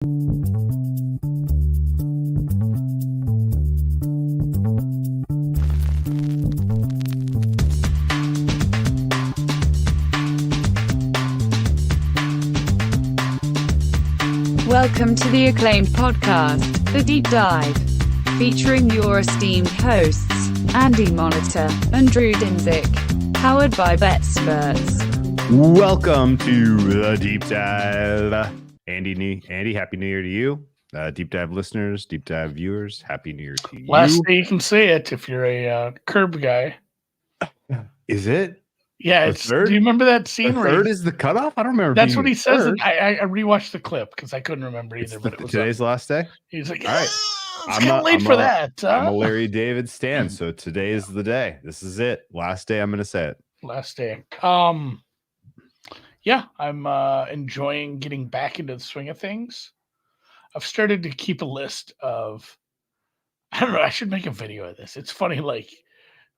Welcome to the acclaimed podcast, The Deep Dive, featuring your esteemed hosts, Andy Monitor and Drew Dinzik, powered by BetSperts. Welcome to The Deep Dive. Andy, Happy New Year to you. Deep Dive listeners, Deep Dive viewers, Happy New Year to you. Last day you can say it if you're a curb guy. Is it? Yeah, it's. Do you remember that scene? The third is the cutoff? I don't remember. That's what he says. I rewatched the clip because I couldn't remember either. But it was today's last day. He's like, all right. It's kind of late for that. I'm a Larry David stan, so today is the day. This is it. Last day. I'm going to say it. Last day. Yeah, I'm enjoying getting back into the swing of things. I've started to keep a list of. I don't know. I should make a video of this. It's funny, like.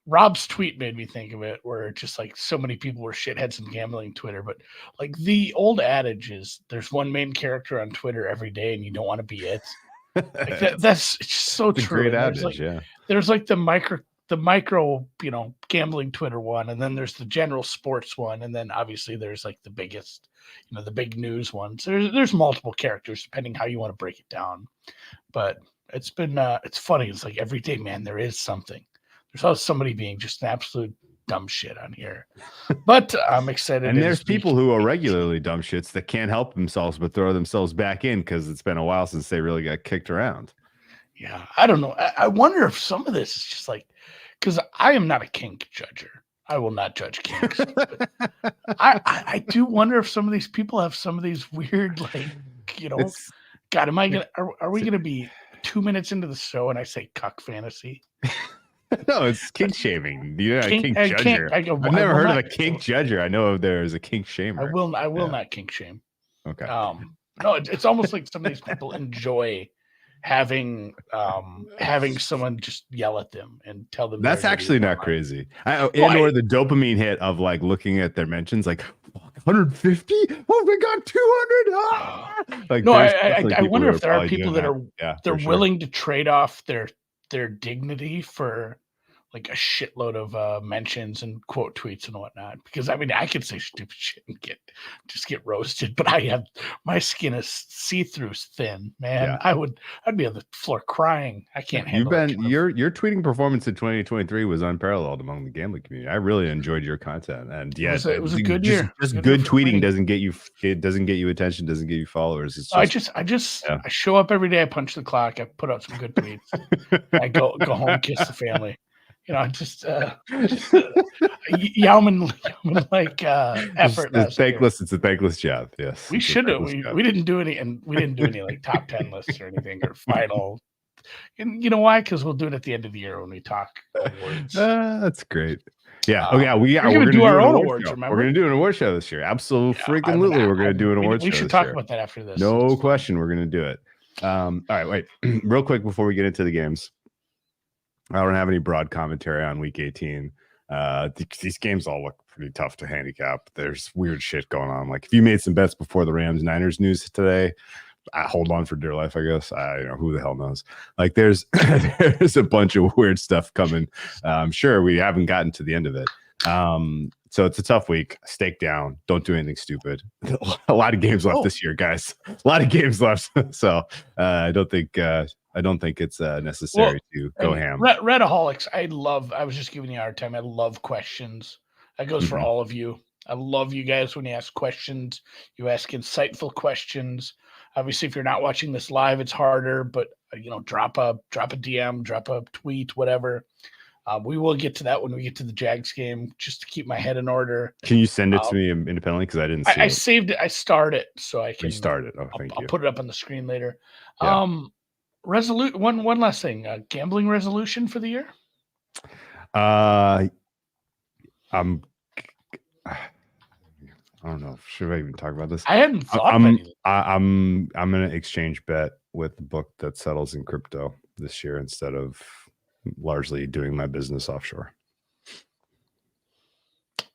Rob's tweet made me think of it, where just like so many people were shitheads in gambling Twitter, but like the old adage is there's one main character on Twitter every day and you don't want to be it. Like that's it's so it's true. A great adage, There's like the micro, gambling Twitter one, and then there's the general sports one, and then obviously there's like the biggest, the big news ones. There's multiple characters depending how you want to break it down. But it's been it's funny. It's like every day, man, there is something. There's always somebody being just an absolute dumb shit on here. But I'm excited. And there's people who are regularly dumb shits that can't help themselves but throw themselves back in because it's been a while since they really got kicked around. Yeah, I don't know. I wonder if some of this is just like, because I am not a kink judger. I will not judge kinks. I do wonder if some of these people have some of these weird, like, God, am I going to, are we going to be 2 minutes into the show and I say cuck fantasy? No, it's kink shaming. You're not a kink judger. I've never heard of a kink judger. I know there's a kink shamer. I will not kink shame. Okay. No, it's almost like some of these people enjoy having someone just yell at them and tell them. That's actually not crazy. Or the dopamine hit of like looking at their mentions, like 150. Oh my god, 200. Like, no, I wonder if there are people that are they're willing to trade off their dignity for like a shitload of mentions and quote tweets and whatnot. Because I mean, I could say stupid shit and get roasted, but my skin is see-through thin, man. Yeah. I'd be on the floor crying. I can't handle it. Your tweeting performance in 2023 was unparalleled among the gambling community. I really enjoyed your content, and it was a good year. Just good tweeting doesn't get you attention, doesn't get you followers. It's just, I show up every day. I punch the clock. I put out some good tweets. I go home, kiss the family. Just Yauman like effort. It's thankless. It's a thankless job. Yes, we should have. We didn't do any, and we didn't do any like top 10 lists or anything or final. And you know why? Because we'll do it at the end of the year when we talk awards. That's great. Yeah. We're going to do our own awards. Remember, we're going to do an award show this year. Absolutely, we're going to do an award show. We should talk about that after this. No question, we're going to do it. All right, wait, real quick before we get into the games. I don't have any broad commentary on Week 18. These games all look pretty tough to handicap. There's weird shit going on. Like if you made some bets before the Rams-Niners news today, I hold on for dear life, I guess. Who the hell knows? Like there's a bunch of weird stuff coming. I'm sure we haven't gotten to the end of it. So it's a tough week. Stake down. Don't do anything stupid. A lot of games left this year, guys. A lot of games left. So I don't think it's necessary to go ham. Redaholics, I was just giving you a hard time. I love questions. That goes for all of you. I love you guys when you ask questions. You ask insightful questions. Obviously, if you're not watching this live, it's harder, but drop a DM, drop a tweet, whatever. We will get to that when we get to the Jags game, just to keep my head in order. Can you send it to me independently? Because I didn't see it. I saved it. I starred it so I can restart it. Oh, thank you. I'll put it up on the screen later. Yeah. One last thing. Gambling resolution for the year? I don't know. Should I even talk about this? I hadn't thought of anything. I'm gonna exchange bet with the book that settles in crypto this year instead of largely doing my business offshore.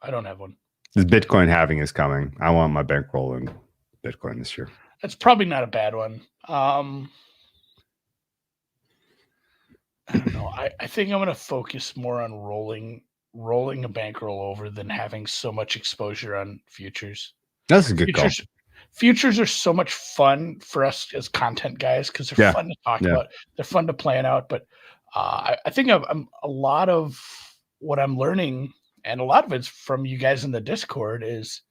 I don't have one. This Bitcoin halving is coming. I want my bankroll in Bitcoin this year. That's probably not a bad one. I don't know. I think I'm going to focus more on rolling a bankroll over than having so much exposure on futures. That's a good call. Futures are so much fun for us as content guys because they're fun to talk about. They're fun to plan out. But I think I'm a lot of what I'm learning, and a lot of it's from you guys in the Discord, is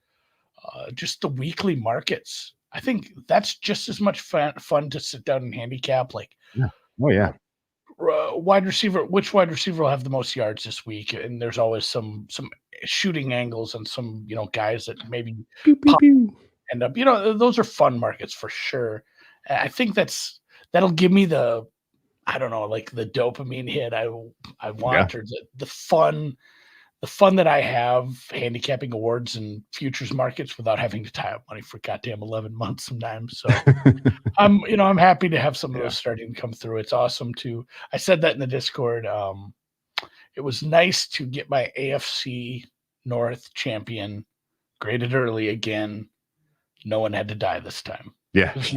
just the weekly markets. I think that's just as much fun to sit down and handicap. Like, oh yeah, wide receiver. Which wide receiver will have the most yards this week? And there's always some shooting angles and some guys that maybe end up. Those are fun markets for sure. I think that'll give me the, I don't know, like the dopamine hit I want, or the fun that I have handicapping awards and futures markets without having to tie up money for goddamn 11 months sometimes. So I'm happy to have some of those starting to come through. It's awesome I said that in the Discord. It was nice to get my AFC North champion graded early again. No one had to die this time. Yeah, huge.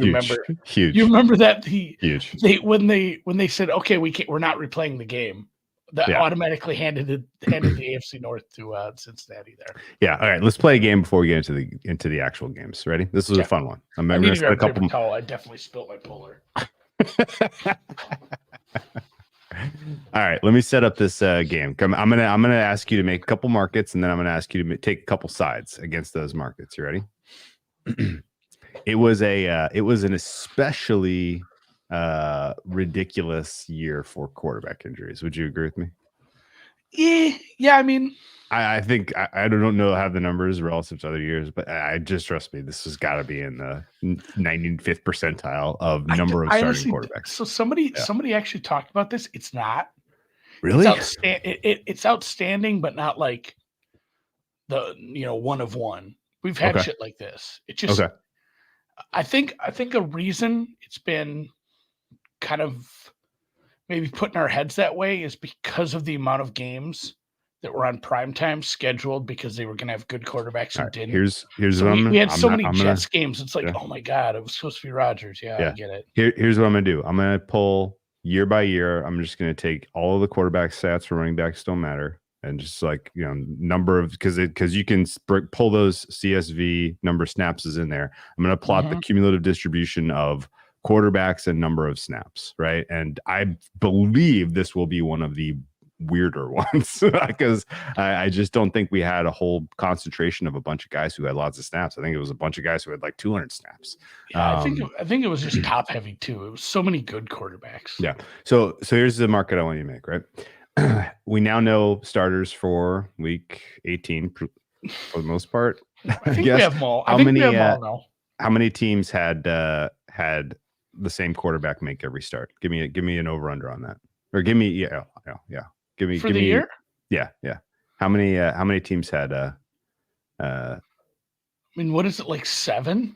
You remember that huge. When they said, okay, we're not replaying the game, that automatically handed the AFC North to Cincinnati there. Yeah. All right. Let's play a game before we get into the actual games. Ready? This is a fun one. I'm going to grab a couple. Towel. I definitely spilled my polar. All right. Let me set up this game. I'm gonna ask you to make a couple markets, and then I'm gonna ask you to take a couple sides against those markets. You ready? It was an especially ridiculous year for quarterback injuries. Would you agree with me? Yeah. I mean, I think I don't know how the numbers relative to other years, but I just trust me. This has got to be in the 95th percentile of number of starting quarterbacks. So somebody actually talked about this. It's not really. It's outstanding, but not like the one of one. We've had shit like this. It just. Okay. I think a reason it's been kind of maybe put in our heads that way is because of the amount of games that were on primetime scheduled because they were going to have good quarterbacks who didn't. Here's so we had so many Jets games. It's like, oh my God, it was supposed to be Rodgers. Yeah, I get it. Here's what I'm going to do. I'm going to pull year by year. I'm just going to take all of the quarterback stats for running backs don't matter. And just like, number of, because you can pull those CSV number of snaps is in there. I'm going to plot the cumulative distribution of quarterbacks and number of snaps, right? And I believe this will be one of the weirder ones because I just don't think we had a whole concentration of a bunch of guys who had lots of snaps. I think it was a bunch of guys who had like 200 snaps. Yeah, I think it was just top heavy too. It was so many good quarterbacks. Yeah. So here's the market I want you to make, right? We now know starters for week 18 for the most part. I think we have them all. How many teams had the same quarterback make every start? Give me an over under on that, or give me yeah. Give me the year. Yeah. How many teams had? I mean, what is it, like 7?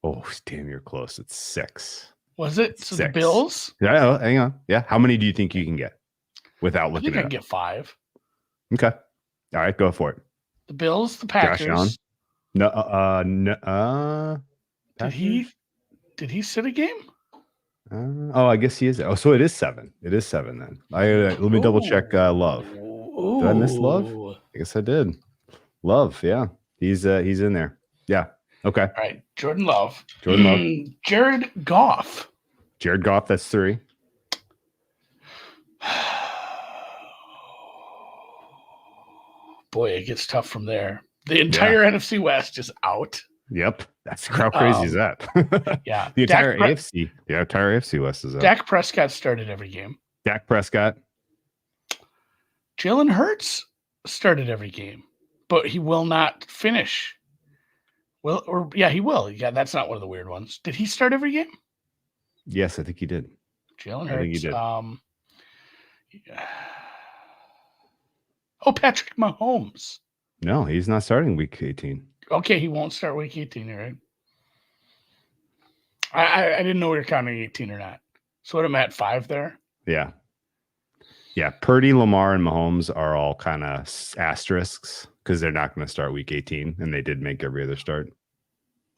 Oh, damn, you're close. It's 6. Was it? It's so 6. The Bills? Yeah, hang on. Yeah. How many do you think you can get without looking at it? I can get 5. Okay. All right, go for it. The Bills, the Packers. Josh Allen? No. Did he sit a game? I guess he is. Oh, so it is 7. It is 7 then. Let me double check. Love. Ooh. Did I miss Love? I guess I did. Love. Yeah, he's in there. Yeah. Okay. All right. Jordan Love. Jared Goff. That's 3. Boy, it gets tough from there. The entire NFC West is out. Yep. That's how crazy is that? Yeah. The entire AFC West is out. Dak Prescott started every game. Dak Prescott. Jalen Hurts started every game, but he will not finish. He will. Yeah, that's not one of the weird ones. Did he start every game? Yes, I think he did. Jalen Hurts. I think he did. Patrick Mahomes. No, he's not starting week 18. Okay, he won't start week 18, right? I didn't know we were counting 18 or not. So what am I at 5 there? Yeah. Yeah, Purdy, Lamar, and Mahomes are all kind of asterisks because they're not going to start week 18, and they did make every other start.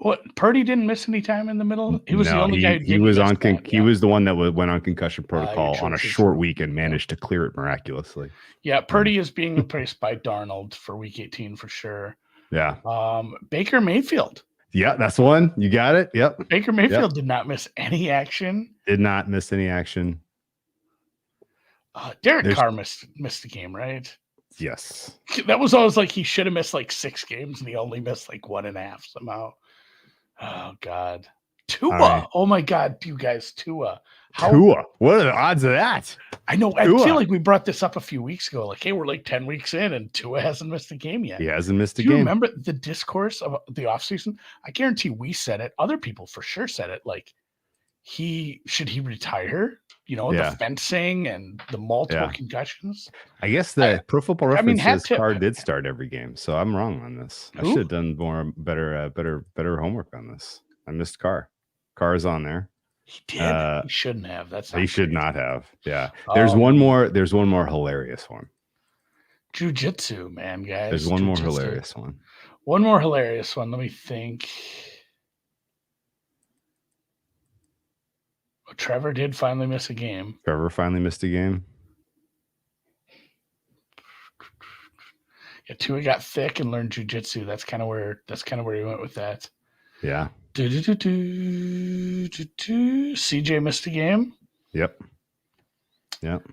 What, Purdy didn't miss any time in the middle? He was the only guy who he didn't was miss on that, he was the one that went on concussion protocol true, on a true, short true. week and managed to clear it miraculously. Yeah, Purdy is being replaced by Darnold for week 18 for sure. Yeah. Baker Mayfield. Yeah, that's the one. You got it. Yep. Baker Mayfield did not miss any action. Did not miss any action. Derek Carr missed the game, right? Yes. That was always like he should have missed like 6 games and he only missed like 1.5 somehow. Oh God. Tua. Right. Oh my God, you guys, Tua. Tua. What are the odds of that? I know. Tua. I feel like we brought this up a few weeks ago. Like, hey, we're like 10 weeks in and Tua hasn't missed a game yet. He hasn't missed a game. game. Do you remember the discourse of the offseason? I guarantee we said it. Other people for sure said it. Like, should he retire? You know, the fencing and the multiple concussions. I guess the Pro Football Reference Carr did start every game, so I'm wrong on this. I should have done better homework on this. I missed Carr. Carr's on there. He did. He shouldn't have. He should not have. Yeah. There's one more. There's one more hilarious one. Jiu-jitsu, man, guys. There's one more hilarious one. One more hilarious one. Let me think. Trevor did finally miss a game. Trevor finally missed a game. Yeah, Tua got thick and learned jiu-jitsu. That's kind of where he went with that. Yeah. CJ missed a game. Yep.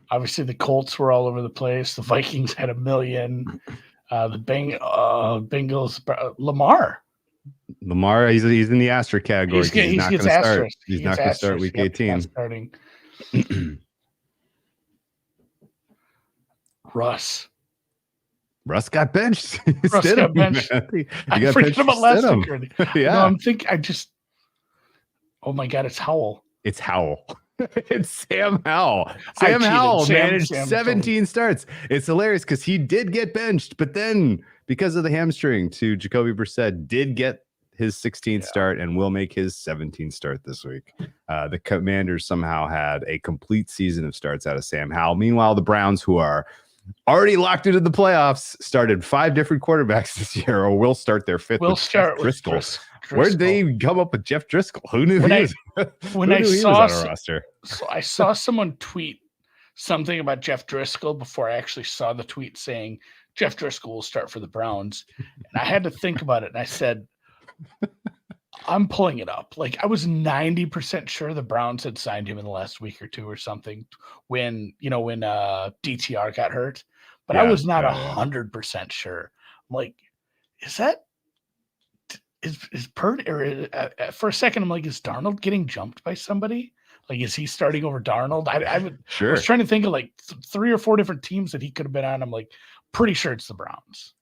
Obviously, the Colts were all over the place. The Vikings had 1 million. The Bengals, Lamar, he's in the asterisk category. He's not going to start. He's not going to start week 18. Starting. Russ got benched. Russ got benched. I forget about last week. Yeah. No, I'm thinking. Oh my God, it's Howell. It's Howell. It's Sam Howell. Sam Howell managed 17 starts. It's hilarious because he did get benched, but then because of the hamstring to Jacoby Brissett, did get his 16th start and will make his 17th start this week. The Commanders somehow had a complete season of starts out of Sam Howell. Meanwhile, the Browns, who are already locked into the playoffs, started 5 different quarterbacks this year, or will start their 5th. We'll start with Driscoll. Where'd they come up with Jeff Driscoll? Who knew he was on our roster? So I saw someone tweet something about Jeff Driscoll before I actually saw the tweet saying Jeff Driscoll will start for the Browns. And I had to think about it. And I said, I'm pulling it up. Like, I was 90% sure the Browns had signed him in the last week or two or something when DTR got hurt. But I was not 100% sure. I'm like, is that is Purdy, or for a second I'm like, is Darnold getting jumped by somebody? Like, is he starting over Darnold? I was trying to think of like 3 or 4 different teams that he could have been on. I'm like, pretty sure it's the Browns.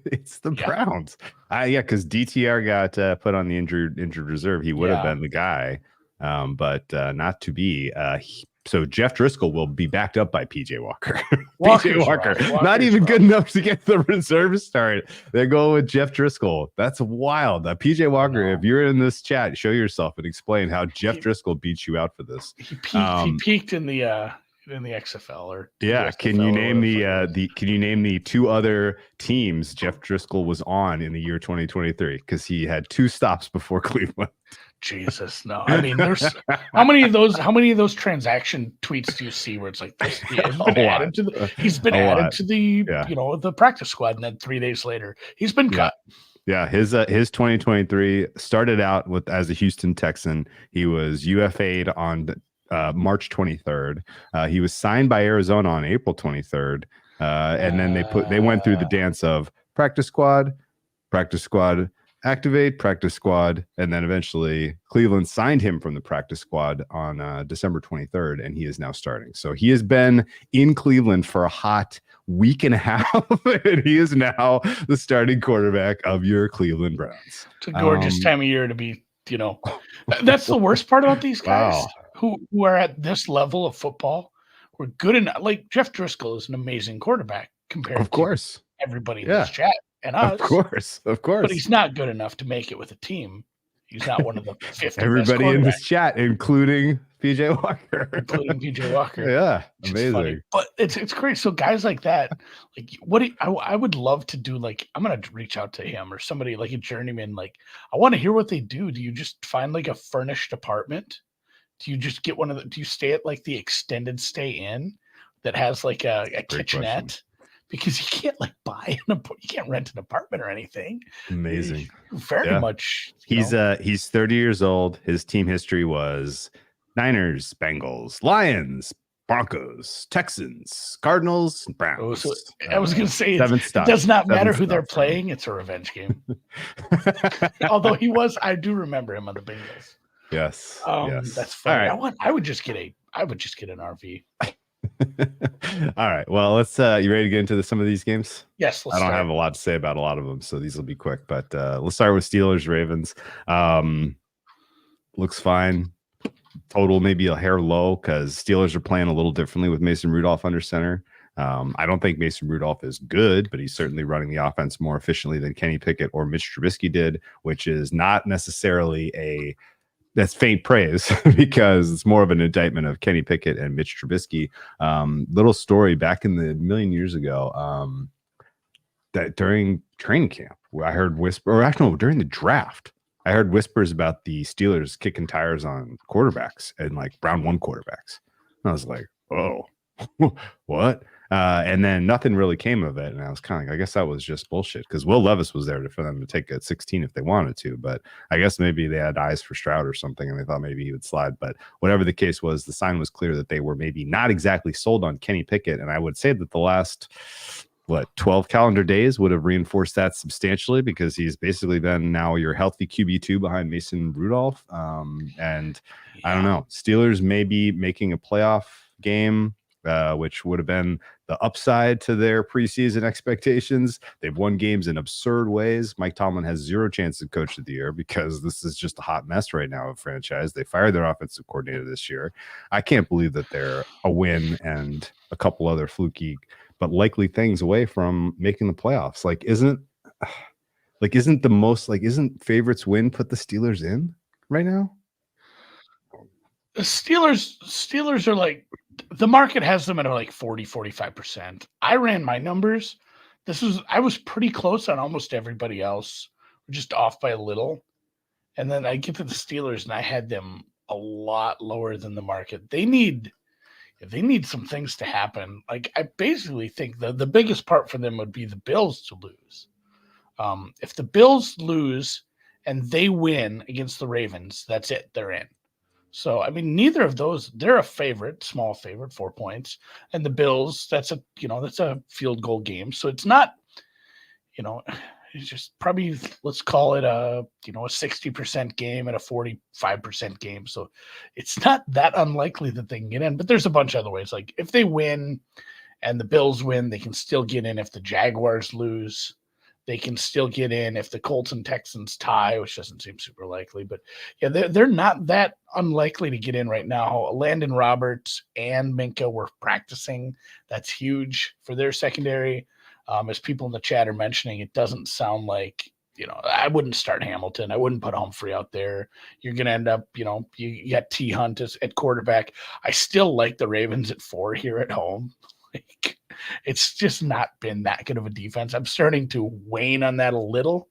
It's the Browns. Because DTR got put on the injured reserve. He would have been the guy, but not to be. So Jeff Driscoll will be backed up by PJ Walker. PJ Walker, not even good enough to get the reserve started. They're going with Jeff Driscoll. That's wild. PJ Walker, if you're in this chat, show yourself and explain how Jeff Driscoll beats you out for this. He peaked in the XFL or Can you name the 2 other teams Jeff Driscoll was on in the year 2023? Because he had 2 stops before Cleveland. Jesus, no. I mean, there's how many of those transaction tweets do you see where it's like this, he's been added to the the practice squad, and then 3 days later he's been cut. Yeah, his 2023 started out as a Houston Texan. He was UFA'd on March 23rd. He was signed by Arizona on April 23rd, and then they went through the dance of practice squad, activate, practice squad, and then eventually Cleveland signed him from the practice squad on December 23rd, and he is now starting. So he has been in Cleveland for a hot week and a half, and he is now the starting quarterback of your Cleveland Browns. It's a gorgeous time of year to be, that's the worst part about these guys who are at this level of football. We're good enough. Like, Jeff Driscoll is an amazing quarterback compared to everybody in this chat. And us, of course, but he's not good enough to make it with a team. He's not one of the 50 everybody in this chat, including PJ Walker, including PJ Walker. Yeah, Which is funny. amazing. But it's great. So guys like that, like I would love to do, like, I'm gonna reach out to him or somebody like a journeyman. Like, I want to hear what they do. Do you just find like a furnished apartment? Do you just get one of the, do you stay at like the extended stay inn that has like a Great kitchenette? question. Because you can't like you can't rent an apartment or anything. Amazing. Very Yeah. much. He's 30 years old. His team history was Niners, Bengals, Lions, Broncos, Texans, Cardinals, and Browns. Oh, so I was going to say, it stuff. does not matter who stuff they're for him. playing. It's a revenge game. Although I do remember him on the Bengals. Yes. Yes. That's funny. All right. I would just get an RV. All right. Well, let's you ready to get into some of these games? Yes. I don't have a lot to say about a lot of them, so these will be quick, but let's start with Steelers Ravens. Looks fine. Total maybe a hair low because Steelers are playing a little differently with Mason Rudolph under center. I don't think Mason Rudolph is good, but he's certainly running the offense more efficiently than Kenny Pickett or Mitch Trubisky did, which is not necessarily that's faint praise because it's more of an indictment of Kenny Pickett and Mitch Trubisky. Little story back in the million years ago, that during training camp, I heard during the draft, I heard whispers about the Steelers kicking tires on quarterbacks and like round one quarterbacks. And I was like, oh, what? And then nothing really came of it. And I was kind of like, I guess that was just bullshit because Will Levis was there for them to take at 16 if they wanted to. But I guess maybe they had eyes for Stroud or something and they thought maybe he would slide. But whatever the case was, the sign was clear that they were maybe not exactly sold on Kenny Pickett. And I would say that the last 12 calendar days would have reinforced that substantially because he's basically been now your healthy QB2 behind Mason Rudolph. And I don't know, Steelers may be making a playoff game, which would have been the upside to their preseason expectations. They've won games in absurd ways. Mike Tomlin has zero chance of coach of the year because this is just a hot mess right now of franchise. They fired their offensive coordinator this year. I can't believe that they're a win and a couple other fluky but likely things away from making the playoffs. Isn't favorites win put the Steelers in right now? The Steelers are like, the market has them at like 40-45%. I ran my numbers. I was pretty close on almost everybody else, just off by a little. And then I get to the Steelers and I had them a lot lower than the market. They need some things to happen. Like, I basically think the biggest part for them would be the Bills to lose. If the Bills lose and they win against the Ravens, that's it. They're in. So, I mean, neither of those, they're a favorite, small favorite, 4 points. And the Bills, that's a field goal game. So it's not, it's just probably, let's call it a 60% game and a 45% game. So it's not that unlikely that they can get in, but there's a bunch of other ways. Like if they win and the Bills win, they can still get in. If the Jaguars lose, they can still get in. If the Colts and Texans tie, which doesn't seem super likely, but yeah, they're not that unlikely to get in right now. Landon Roberts and Minka were practicing. That's huge for their secondary. As people in the chat are mentioning, it doesn't sound like, I wouldn't start Hamilton. I wouldn't put Humphrey out there. You're going to end up, you got T. Hunt at quarterback. I still like the Ravens at 4 here at home. Like, it's just not been that good of a defense. I'm starting to wane on that a little.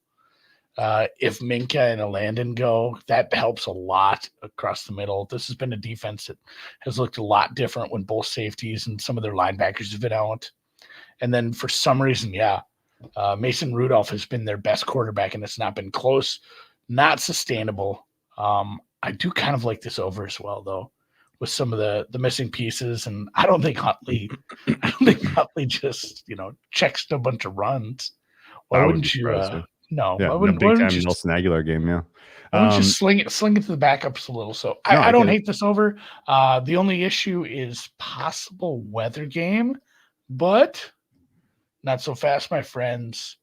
If Minka and Landon go, that helps a lot across the middle. This has been a defense that has looked a lot different when both safeties and some of their linebackers have been out. And then for some reason, Mason Rudolph has been their best quarterback, and it's not been close, not sustainable. I do kind of like this over as well, though, with some of the missing pieces. And I don't think Huntley just, checks a bunch of runs. Why wouldn't you? No, yeah, why wouldn't big time you Nelson Aguilar game? Yeah. Why don't you sling it to the backups a little? So I don't hate this over. The only issue is possible weather game, but not so fast, my friends.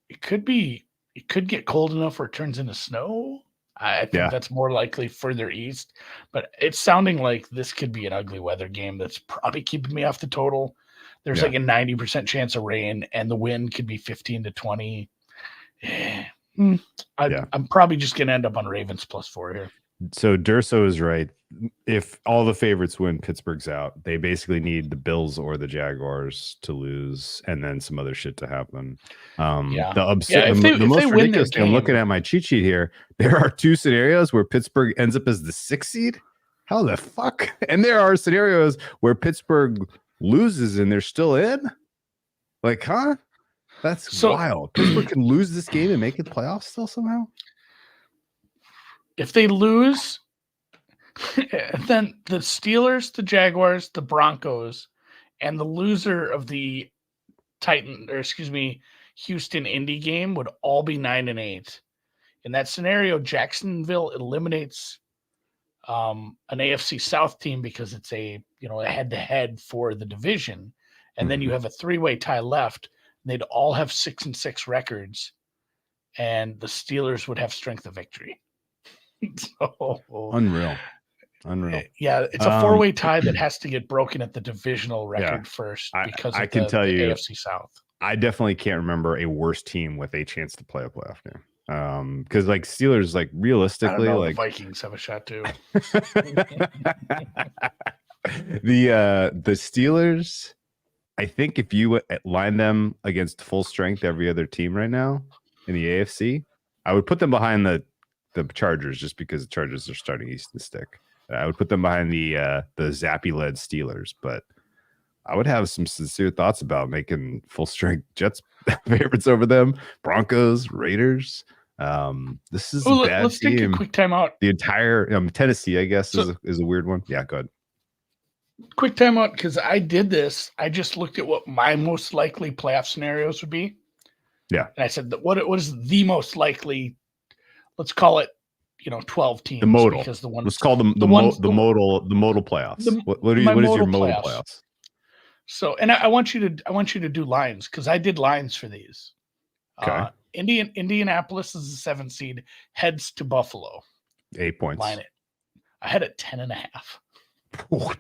It could get cold enough where it turns into snow. I think that's more likely further east, but it's sounding like this could be an ugly weather game that's probably keeping me off the total. There's like a 90% chance of rain, and the wind could be 15 to 20. I'm probably just going to end up on Ravens +4 here. So Durso is right. if all the favorites win, Pittsburgh's out. They basically need the Bills or the Jaguars to lose, and then some other shit to happen. The most ridiculous thing, I'm looking at my cheat sheet here. There are 2 scenarios where Pittsburgh ends up as the 6th seed. How the fuck? And there are scenarios where Pittsburgh loses and they're still in. Like, huh? That's wild. Pittsburgh can lose this game and make it playoffs still somehow. If they lose, then the Steelers, the Jaguars, the Broncos, and the loser of the Houston Indy game would all be 9-8. In that scenario, Jacksonville eliminates an AFC South team because it's a head-to-head for the division, and then you have a 3-way tie left. And they'd all have 6-6 records, and the Steelers would have strength of victory. So, unreal. Yeah, it's a 4-way tie that has to get broken at the divisional record first because I can tell you AFC South. I definitely can't remember a worse team with a chance to play a playoff game. Because like Steelers, like realistically, like the Vikings have a shot too. The Steelers, I think if you line them against full strength every other team right now in the AFC, I would put them behind the Chargers just because the Chargers are starting Easton Stick. I would put them behind the Zappy-led Steelers, but I would have some sincere thoughts about making full strength Jets favorites over them. Broncos, Raiders. This is a bad let's team. Take a quick timeout. The entire Tennessee, I guess, is a weird one. Yeah, go ahead. Quick timeout because I did this. I just looked at what my most likely playoff scenarios would be. Yeah, and I said that what is the most likely? Let's call it 12 teams. The modal. Because the one let's call them the modal playoffs. What is your modal playoffs? So, and I want you to do lines because I did lines for these. Okay. Indianapolis is the 7th seed, heads to Buffalo. 8 points. Line it. I had it 10.5. Oh,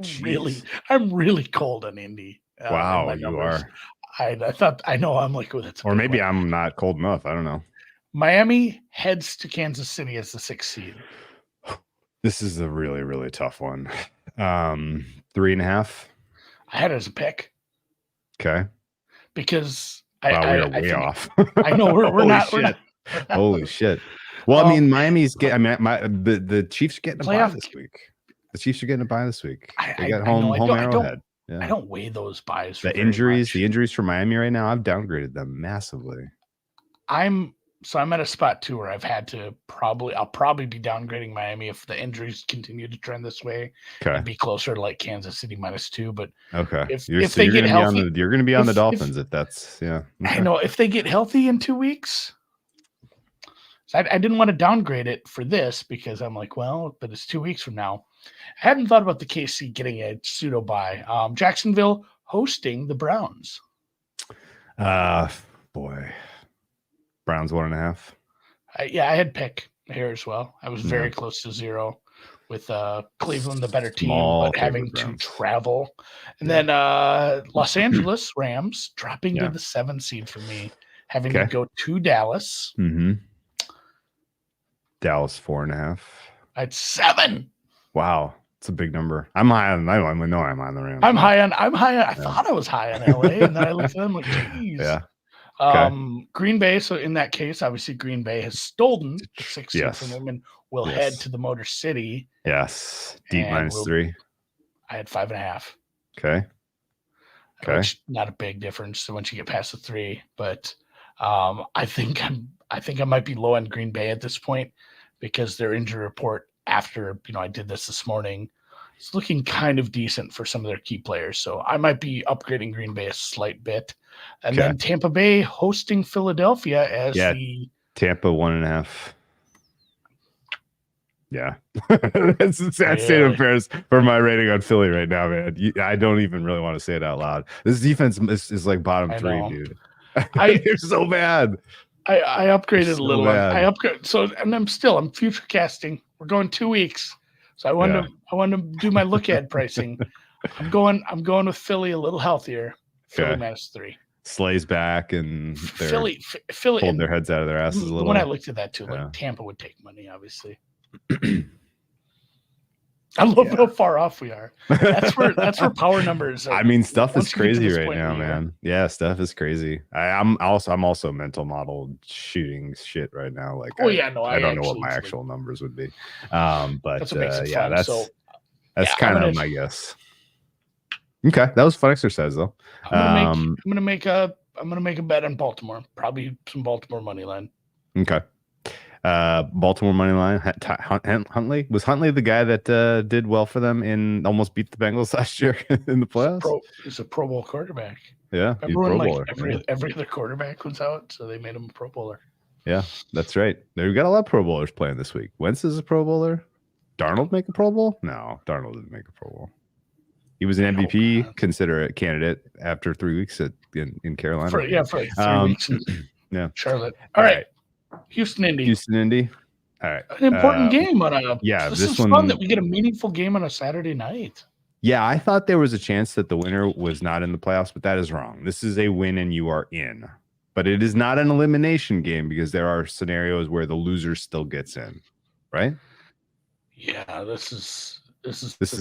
I'm really cold on Indy. Wow, you are. I thought I know I'm like, that's or maybe I'm not cold enough. I don't know. Miami heads to Kansas City as the 6th seed. This is a really, really tough one. 3.5. I had it as a pick. Okay. Because we are way off. I know we're not. Holy shit. Well, I mean, Miami's the Chiefs are getting a bye this week. The Chiefs are getting a bye this week. They got home Arrowhead. Yeah. I don't weigh those buys. The injuries for Miami right now, I've downgraded them massively. I'm at a spot too where I've had to I'll probably be downgrading Miami if the injuries continue to trend this way. Okay. And be closer to like Kansas City -2. But okay, if they get healthy, you're going to be on the Dolphins if that's Okay. I know if they get healthy in 2 weeks. So I didn't want to downgrade it for this because I'm like, well, but it's 2 weeks from now. I hadn't thought about the KC getting a pseudo bye. Jacksonville hosting the Browns. Boy. Browns 1.5. I had pick here as well. I was very close to 0 with Cleveland, the better team, but having to travel. And then Los Angeles Rams dropping to the 7th seed for me, having to go to Dallas. Mm-hmm. Dallas 4.5. I had 7. Wow. It's a big number. I'm high on. I know I'm on the Rams. I'm high on. I thought I was high on LA, and then I looked at them like, geez. Yeah. Green Bay. So in that case, obviously Green Bay has stolen the 6th seed from them and will head to the Motor City. Yes. Deep -3. I had 5.5. Okay. Which, not a big difference once you get past the 3, but I think I might be low on Green Bay at this point because their injury report after I did this morning, it's looking kind of decent for some of their key players. So I might be upgrading Green Bay a slight bit. And then Tampa Bay hosting Philadelphia as the Tampa 1.5. Yeah. That's a sad state of affairs for my rating on Philly right now, man. I don't even really want to say it out loud. This defense is like bottom 3, dude. They're so bad. I upgraded a little. Bad. And I'm future casting. We're going 2 weeks. So I want to do my look at pricing. I'm going with Philly a little healthier. Philly -3. Slay's back and Philly pulled their heads out of their asses a little. When I looked at that too, like Tampa would take money, obviously. I love how far off we are. That's where power numbers. I mean, stuff is once you get to crazy this right point in now, the year. man. Yeah, stuff is crazy. I'm also mental model shooting shit right now. Like, Oh I yeah, no, I don't know what actually my it's actual numbers would be. But that's what makes it yeah, fun. So that's yeah, kind of my guess. Okay, that was a fun exercise though. I'm gonna make a bet on Baltimore. Probably some Baltimore money line. Okay. Baltimore money line. Huntley was Huntley the guy that did well for them and almost beat the Bengals last year in the playoffs. He's a Pro Bowl quarterback. Yeah, remember when Pro like Bowler. every other quarterback was out, so they made him a Pro Bowler. Yeah, that's right. We've got a lot of Pro Bowlers playing this week. Wentz is a Pro Bowler. Darnold make a Pro Bowl? No, Darnold didn't make a Pro Bowl. He was an MVP candidate after 3 weeks in Carolina. For like 3 weeks. Yeah, Charlotte. All right. Houston, Indy. All right. An important game on a. Yeah, this is one, fun that we get a meaningful game on a Saturday night. Yeah, I thought there was a chance that the winner was not in the playoffs, but that is wrong. This is a win and you are in. But it is not an elimination game because there are scenarios where the loser still gets in, right? Yeah, this is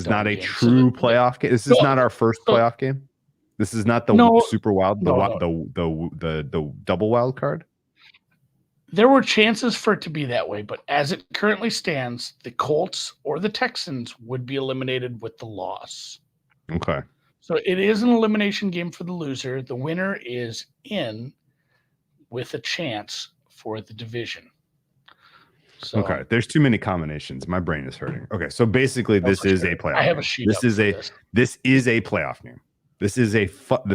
not a true playoff game. This is not our first playoff game. This is not the super wild, the double wild card. There were chances for it to be that way, but as it currently stands, the Colts or the Texans would be eliminated with the loss. Okay. So it is an elimination game for the loser. The winner is in with a chance for the division. So, okay, there's too many combinations. My brain is hurting. Okay, so basically, this is a playoff. I have a sheet. This is a playoff game. This is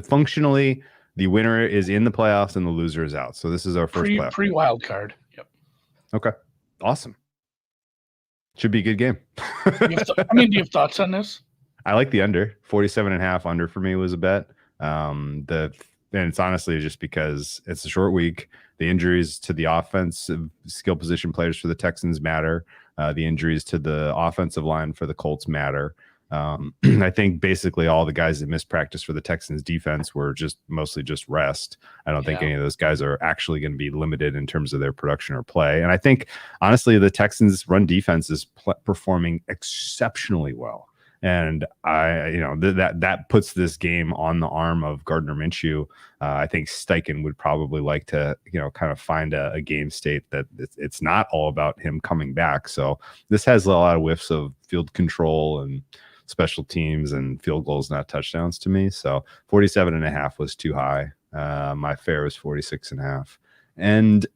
functionally the winner is in the playoffs and the loser is out. So this is our first playoff. Pre-wild card. Yep. Okay, awesome. Should be a good game. Do you have thoughts on this? I like the under 47.5 under for me was a bet. And it's honestly just because it's a short week. The injuries to the offensive skill position players for the Texans matter. The injuries to the offensive line for the Colts matter. I think basically all the guys that missed practice for the Texans defense were mostly just rest. I don't think any of those guys are actually going to be limited in terms of their production or play. And I think honestly, the Texans run defense is performing exceptionally well. And that puts this game on the arm of Gardner Minshew. I think Steichen would probably like to, kind of find a game state that it's not all about him coming back. So this has a lot of whiffs of field control and special teams and field goals, not touchdowns to me. So 47.5 was too high. My fair was 46.5. And,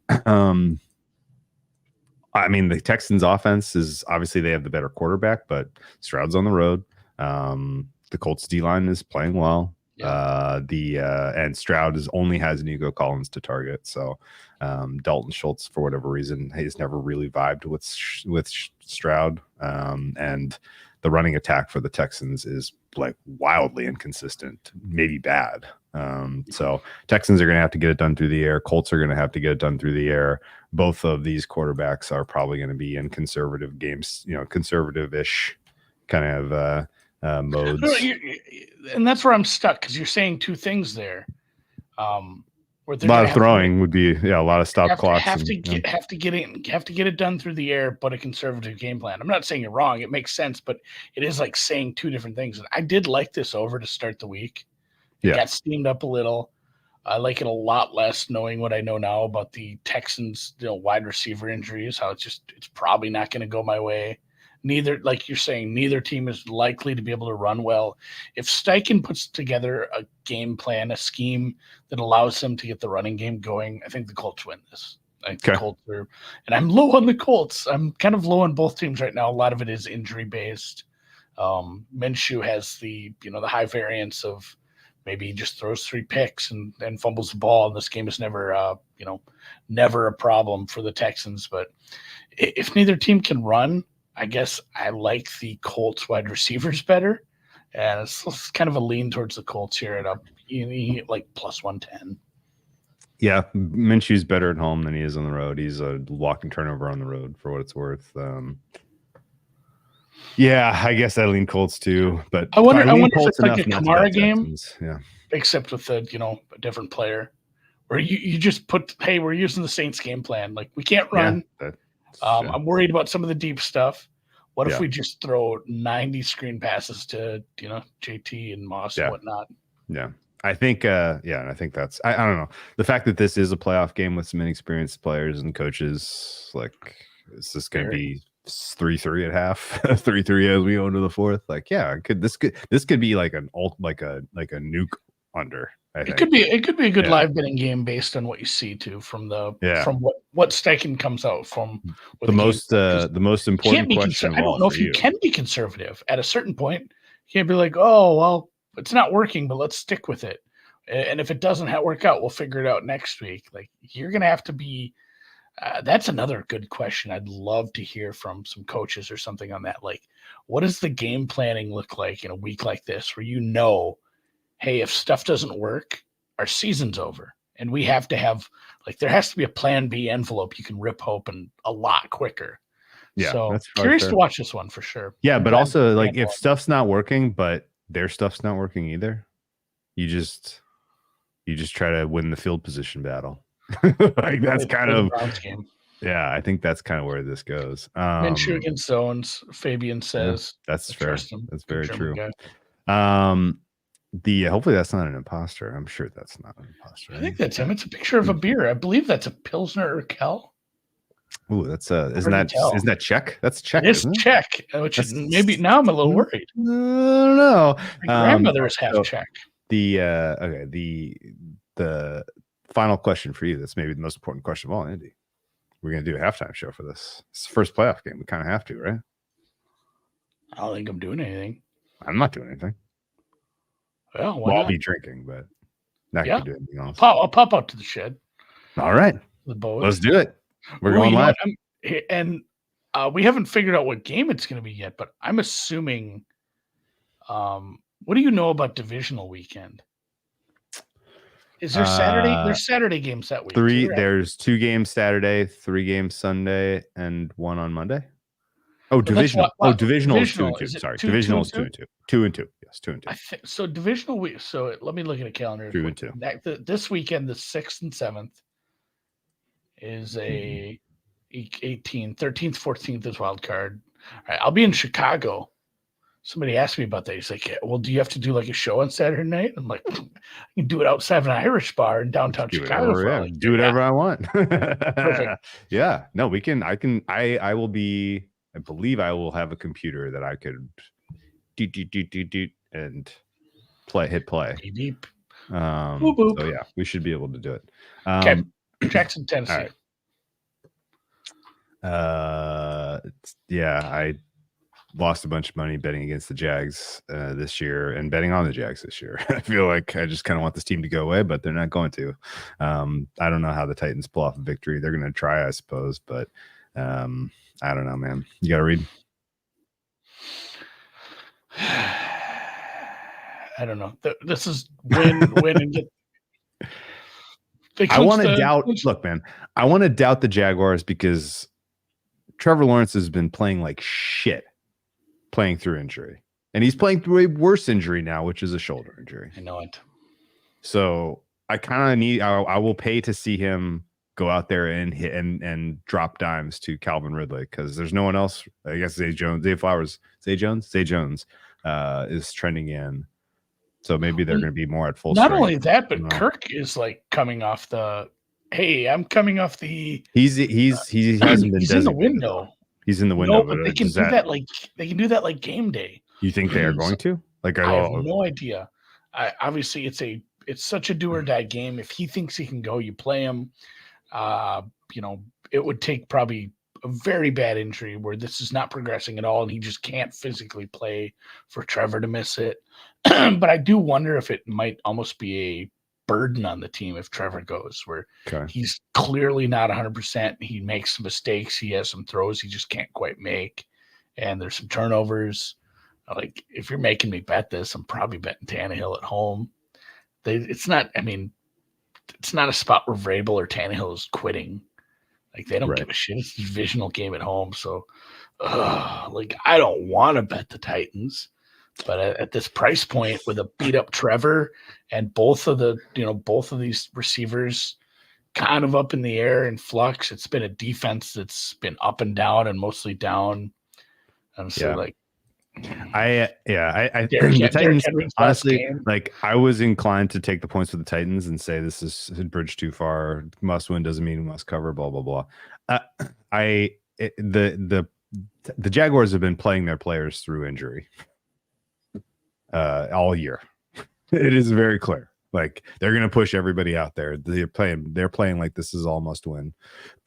I mean, the Texans offense is obviously they have the better quarterback, but Stroud's on the road. The Colts D line is playing well. And Stroud only has Nico Collins to target. So Dalton Schultz, for whatever reason, he's never really vibed with Stroud. And the running attack for the Texans is like wildly inconsistent, maybe bad. So Texans are going to have to get it done through the air. Colts are going to have to get it done through the air. Both of these quarterbacks are probably going to be in conservative games, conservative-ish kind of modes. And that's where I'm stuck because you're saying two things there. Where a lot of throwing would be a lot of stop clocks. Have to get it done through the air, but a conservative game plan. I'm not saying you're wrong; it makes sense, but it is like saying two different things. And I did like this over to start the week. It got steamed up a little. I like it a lot less knowing what I know now about the Texans, wide receiver injuries. How it's probably not going to go my way. Neither, like you're saying, neither team is likely to be able to run well. If Steichen puts together a game plan, a scheme that allows him to get the running game going, I think the Colts win this. I think the Colts are, and I'm low on the Colts. I'm kind of low on both teams right now. A lot of it is injury based. Minshew has the high variance of maybe he just throws 3 picks and fumbles the ball, and this game is never never a problem for the Texans. But if neither team can run, I guess I like the Colts wide receivers better, and it's kind of a lean towards the Colts here at like plus 110. Yeah, Minshew's better at home than he is on the road. He's a walking turnover on the road for what it's worth. Yeah, I guess I lean Colts too, but I wonder if it's like a Kamara game, except with a different player, where you just put, hey, we're using the Saints game plan. Like we can't run. I'm worried about some of the deep stuff. What Yeah. if we just throw 90 screen passes to, JT and Moss and Yeah. whatnot? Yeah. I think, and I think that's, I don't know. The fact that this is a playoff game with some inexperienced players and coaches, like, is this going to be 3-3 at half, 3-3 as we go into the fourth? Like, yeah, this could be like a nuke under. It could be a good live betting game based on what you see too from what Steichen comes out from. With the most important question of all. I don't know if you can be conservative at a certain point. You can't be like, oh well, it's not working, but let's stick with it. And if it doesn't work out, we'll figure it out next week. Like you're gonna have to be. That's another good question. I'd love to hear from some coaches or something on that. Like, what does the game planning look like in a week like this, where hey, if stuff doesn't work, our season's over, and we have to have there has to be a plan B envelope you can rip open a lot quicker. Yeah, so that's curious to watch this one for sure. Yeah, but also like if stuff's not working, but their stuff's not working either, you just try to win the field position battle. Like that's kind of game. Yeah, I think that's kind of where this goes. Minshew against zones, Fabian says. Yeah, that's fair. That's very true. Guy. Hopefully that's not an imposter. I'm sure that's not an imposter. I think that's him. It's a picture of a beer. I believe that's a Pilsner Urquell. Ooh, that's isn't that Czech? That's Czech. It's Czech, which is maybe now I'm a little worried. I don't know. My grandmother is half Czech. The final question for you. That's maybe the most important question of all, Andy. We're gonna do a halftime show for this. It's the first playoff game. We kind of have to, right? I don't think I'm doing anything. I'm not doing anything. Well, I'll be drinking, but not gonna do anything else. I'll pop out to the shed. All right, let's do it. We're going live, and we haven't figured out what game it's going to be yet. But I'm assuming. What do you know about divisional weekend? Is there Saturday? There's Saturday games that week. There's 2 games Saturday, 3 games Sunday, and 1 on Monday. Oh, divisional. Divisional is 2 and 2. Sorry, divisional is 2 and 2. 2 and 2. Yes, 2 and 2. So divisional week. So let me look at a calendar. 2 and 2. This weekend, the 6th and 7th, is a 13th, 14th is wild card. All right, I'll be in Chicago. Somebody asked me about that. He's like, well, do you have to do like a show on Saturday night? I'm like, I can do it outside of an Irish bar in downtown Chicago. Do whatever I want. Perfect. Yeah. No, we can. I will be. I believe I will have a computer that I could do and hit play. Deep. Boop, boop. So yeah, we should be able to do it. Okay. Jackson, Tennessee. Right. I lost a bunch of money betting against the Jags this year and betting on the Jags this year. I feel like I just kind of want this team to go away, but they're not going to. I don't know how the Titans pull off a victory. They're going to try, I suppose, but I don't know, man. You got to read. I don't know. This is win and get. I want to doubt. Look, man, I want to doubt the Jaguars because Trevor Lawrence has been playing like shit, playing through injury, and he's playing through a worse injury now, which is a shoulder injury. I know it. So I kind of need. I will pay to see him go out there and hit and drop dimes to Calvin Ridley because there's no one else. I guess Zay Jones is trending in. So maybe they're going to be more at full Not strength. only that, but Kirk is like coming off the. Hey, I'm coming off the. He hasn't been. He's in the window. He's in the window. No, but they can do that like they can do that like game day. You think they are going to? Like I have no idea. Obviously, it's such a do or die game. If he thinks he can go, you play him. It would take probably a very bad injury where this is not progressing at all, and he just can't physically play for Trevor to miss it. But I do wonder if it might almost be a burden on the team if Trevor goes, where he's clearly not 100%. He makes some mistakes. He has some throws he just can't quite make, and there's some turnovers. Like if you're making me bet this, I'm probably betting Tannehill at home. It's not a spot where Vrabel or Tannehill is quitting. Like they don't give a shit. It's a divisional game at home, so I don't want to bet the Titans. But at this price point, with a beat up Trevor and both of these receivers kind of up in the air in flux, it's been a defense that's been up and down and mostly down. Honestly, like I Derrick the Titans, Henry's last honestly, game. like I was inclined to take the points with the Titans and say this is a bridge too far. Must win doesn't mean must cover. Blah blah blah. The Jaguars have been playing their players through injury all year. It is very clear. Like they're going to push everybody out there. They're playing like this is all must win,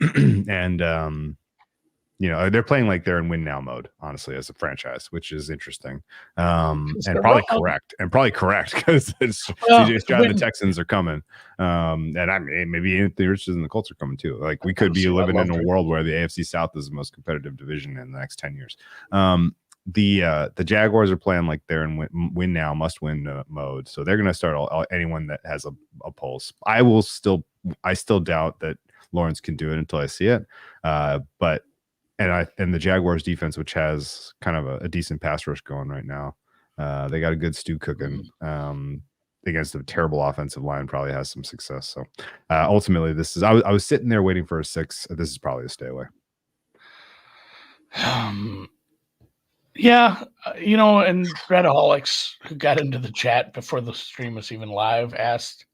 and they're playing like they're in win now mode, honestly, as a franchise, which is interesting, and probably correct because CJ Stroud and the Texans are coming, and I mean maybe Anthony Richardson and the Colts are coming too. Like we could be living in a world where the AFC South is the most competitive division in the next 10 years. The Jaguars are playing like they're in win now, must win mode, so they're going to start anyone that has a pulse. I still doubt that Lawrence can do it until I see it, but. And the Jaguars defense, which has kind of a decent pass rush going right now, they got a good stew cooking against a terrible offensive line. Probably has some success. So ultimately, this is I was sitting there waiting for a 6. This is probably a stay away. Yeah, and Redaholics, who got into the chat before the stream was even live, asked,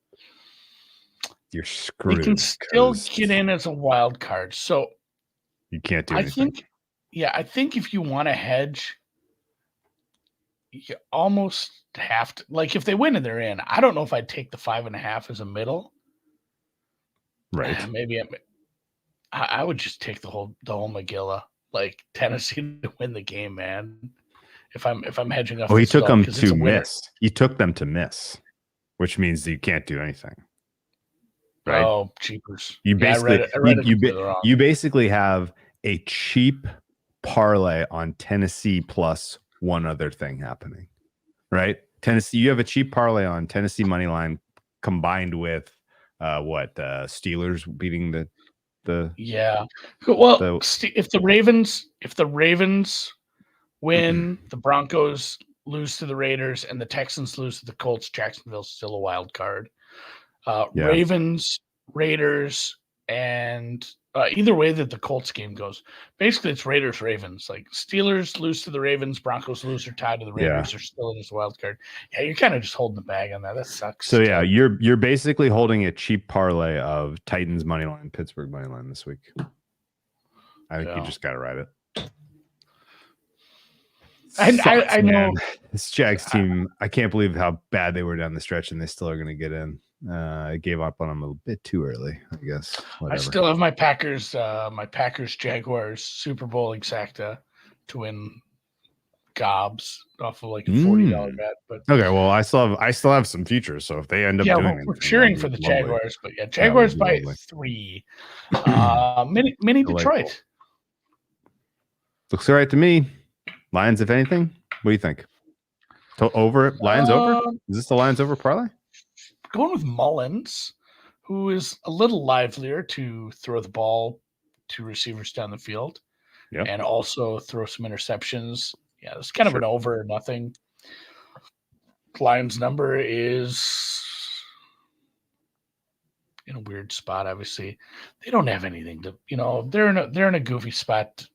"You're screwed. We can still get in as a wild card, so." You can't do anything. I think if you want to hedge, you almost have to. Like, if they win and they're in, I don't know if I'd take the 5.5 as a middle. Right. Maybe I would just take the whole McGilla, like Tennessee to win the game, man. If I'm hedging off. Oh, he took them to miss. He took them to miss, which means that you can't do anything. Right. Oh, cheapers. You basically you basically have a cheap parlay on Tennessee plus one other thing happening, right? Tennessee, you have a cheap parlay on Tennessee money line combined with Steelers beating the Well, if the Ravens win, the Broncos lose to the Raiders, and the Texans lose to the Colts, Jacksonville's still a wild card. Ravens, Raiders, and either way that the Colts game goes, basically it's Raiders, Ravens. Like Steelers lose to the Ravens, Broncos lose or tie to the Raiders. They're still in this wild card. Yeah, you're kind of just holding the bag on that. That sucks. So you're basically holding a cheap parlay of Titans money line, Pittsburgh money line this week. I think you just got to ride it. I know this Jags team. I can't believe how bad they were down the stretch, and they still are going to get in. I gave up on them a bit too early, I guess. Whatever. I still have my Packers Jaguars Super Bowl exacta to win gobs off of like a $40 bet. But okay, well, I still have some futures. So if they end up doing we're cheering for the Jaguars, but Jaguars by 3. Mini Detroit. Cool. Looks all right to me. Lions, if anything. What do you think? Over Lions over? Is this the Lions over parlay? Going with Mullins, who is a little livelier to throw the ball to receivers down the field, and also throw some interceptions. Yeah, it's kind of an over or nothing. Lions number is in a weird spot. Obviously, they don't have anything to. They're in a goofy spot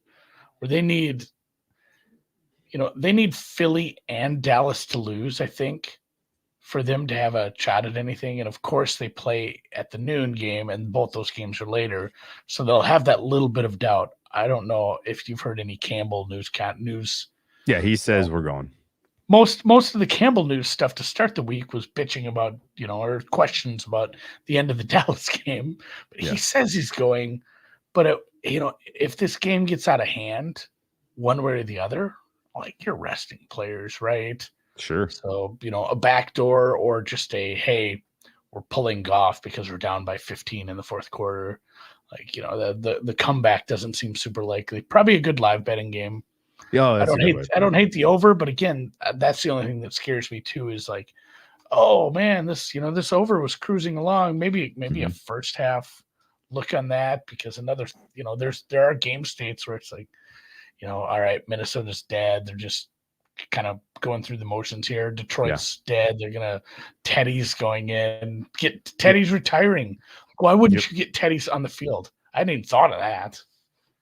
where they need. They need Philly and Dallas to lose, I think, for them to have a shot at anything. And of course they play at the noon game, and both those games are later. So they'll have that little bit of doubt. I don't know if you've heard any Campbell news. Yeah, he says we're going. Most of the Campbell news stuff to start the week was bitching about, or questions about the end of the Dallas game. But he says he's going. But, if this game gets out of hand, one way or the other, like you're resting players, right? Sure. So, a backdoor or just hey, we're pulling Goff because we're down by 15 in the fourth quarter. Like, the comeback doesn't seem super likely. Probably a good live betting game. Yeah, I don't hate the over, but again, that's the only thing that scares me too is like, oh man, this over was cruising along. Maybe a first half look on that because there are game states where it's like, all right, Minnesota's dead. They're just kind of going through the motions here. Detroit's dead. They're gonna Teddy's going in. Get Teddy's retiring. Why wouldn't you get Teddy's on the field? I hadn't even thought of that.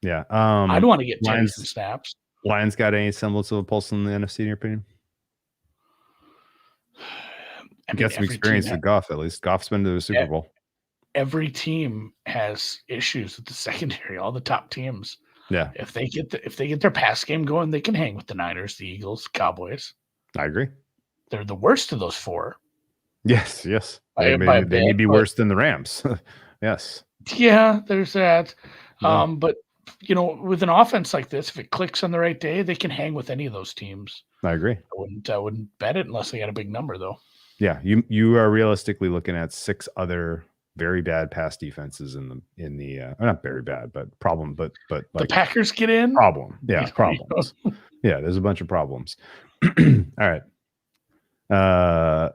Yeah. I'd want to get Teddy some snaps. Lions got any semblance of a pulse in the NFC in your opinion? I mean, Get some experience with Goff at least. Goff's been to the Super Bowl. Every team has issues with the secondary. All the top teams. Yeah, if they get their pass game going, they can hang with the Niners, the Eagles, Cowboys. I agree. They're the worst of those four. Yes. By a They bit, may be but- worse than the Rams. Yes. Yeah, there's that. Yeah. But with an offense like this, if it clicks on the right day, they can hang with any of those teams. I agree. I wouldn't bet it unless they got a big number, though. Yeah, you are realistically looking at 6 other very bad pass defenses in the not very bad, but problem, but The like Packers get in. problem. Yeah, problems. Yeah, there's a bunch of problems. All right.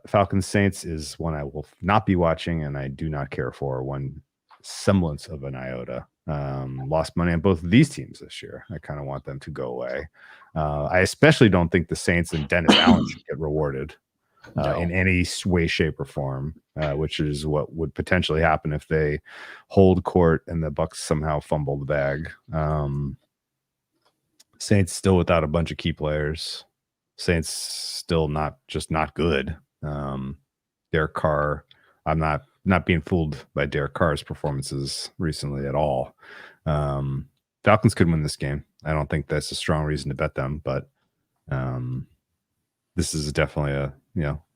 Falcons Saints is one I will not be watching, and I do not care for one semblance of an iota. Lost money on both of these teams this year. I kind of want them to go away. I especially don't think the Saints and Dennis Allen should get rewarded in any way, shape, or form, which is what would potentially happen if they hold court and the Bucs somehow fumble the bag. Saints still without a bunch of key players. Saints still not good. Derek Carr, I'm not being fooled by Derek Carr's performances recently at all. Falcons could win this game. I don't think that's a strong reason to bet them, but this is definitely a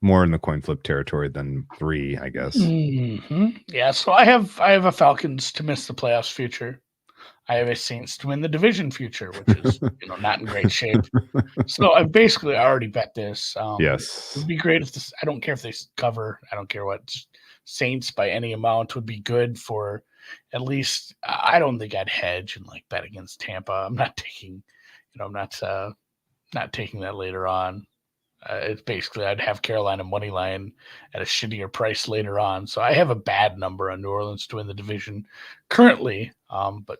more in the coin flip territory than 3, I guess. Mm-hmm. Yeah, so I have a Falcons to miss the playoffs future. I have a Saints to win the division future, which is not in great shape. So I've basically already bet this. Yes, it would be great if this. I don't care if they cover. I don't care what. Saints by any amount would be good for at least. I don't think I'd hedge and bet against Tampa. I'm not taking. I'm not taking that later on. It's basically I'd have Carolina money line at a shittier price later on. So I have a bad number on New Orleans to win the division currently. But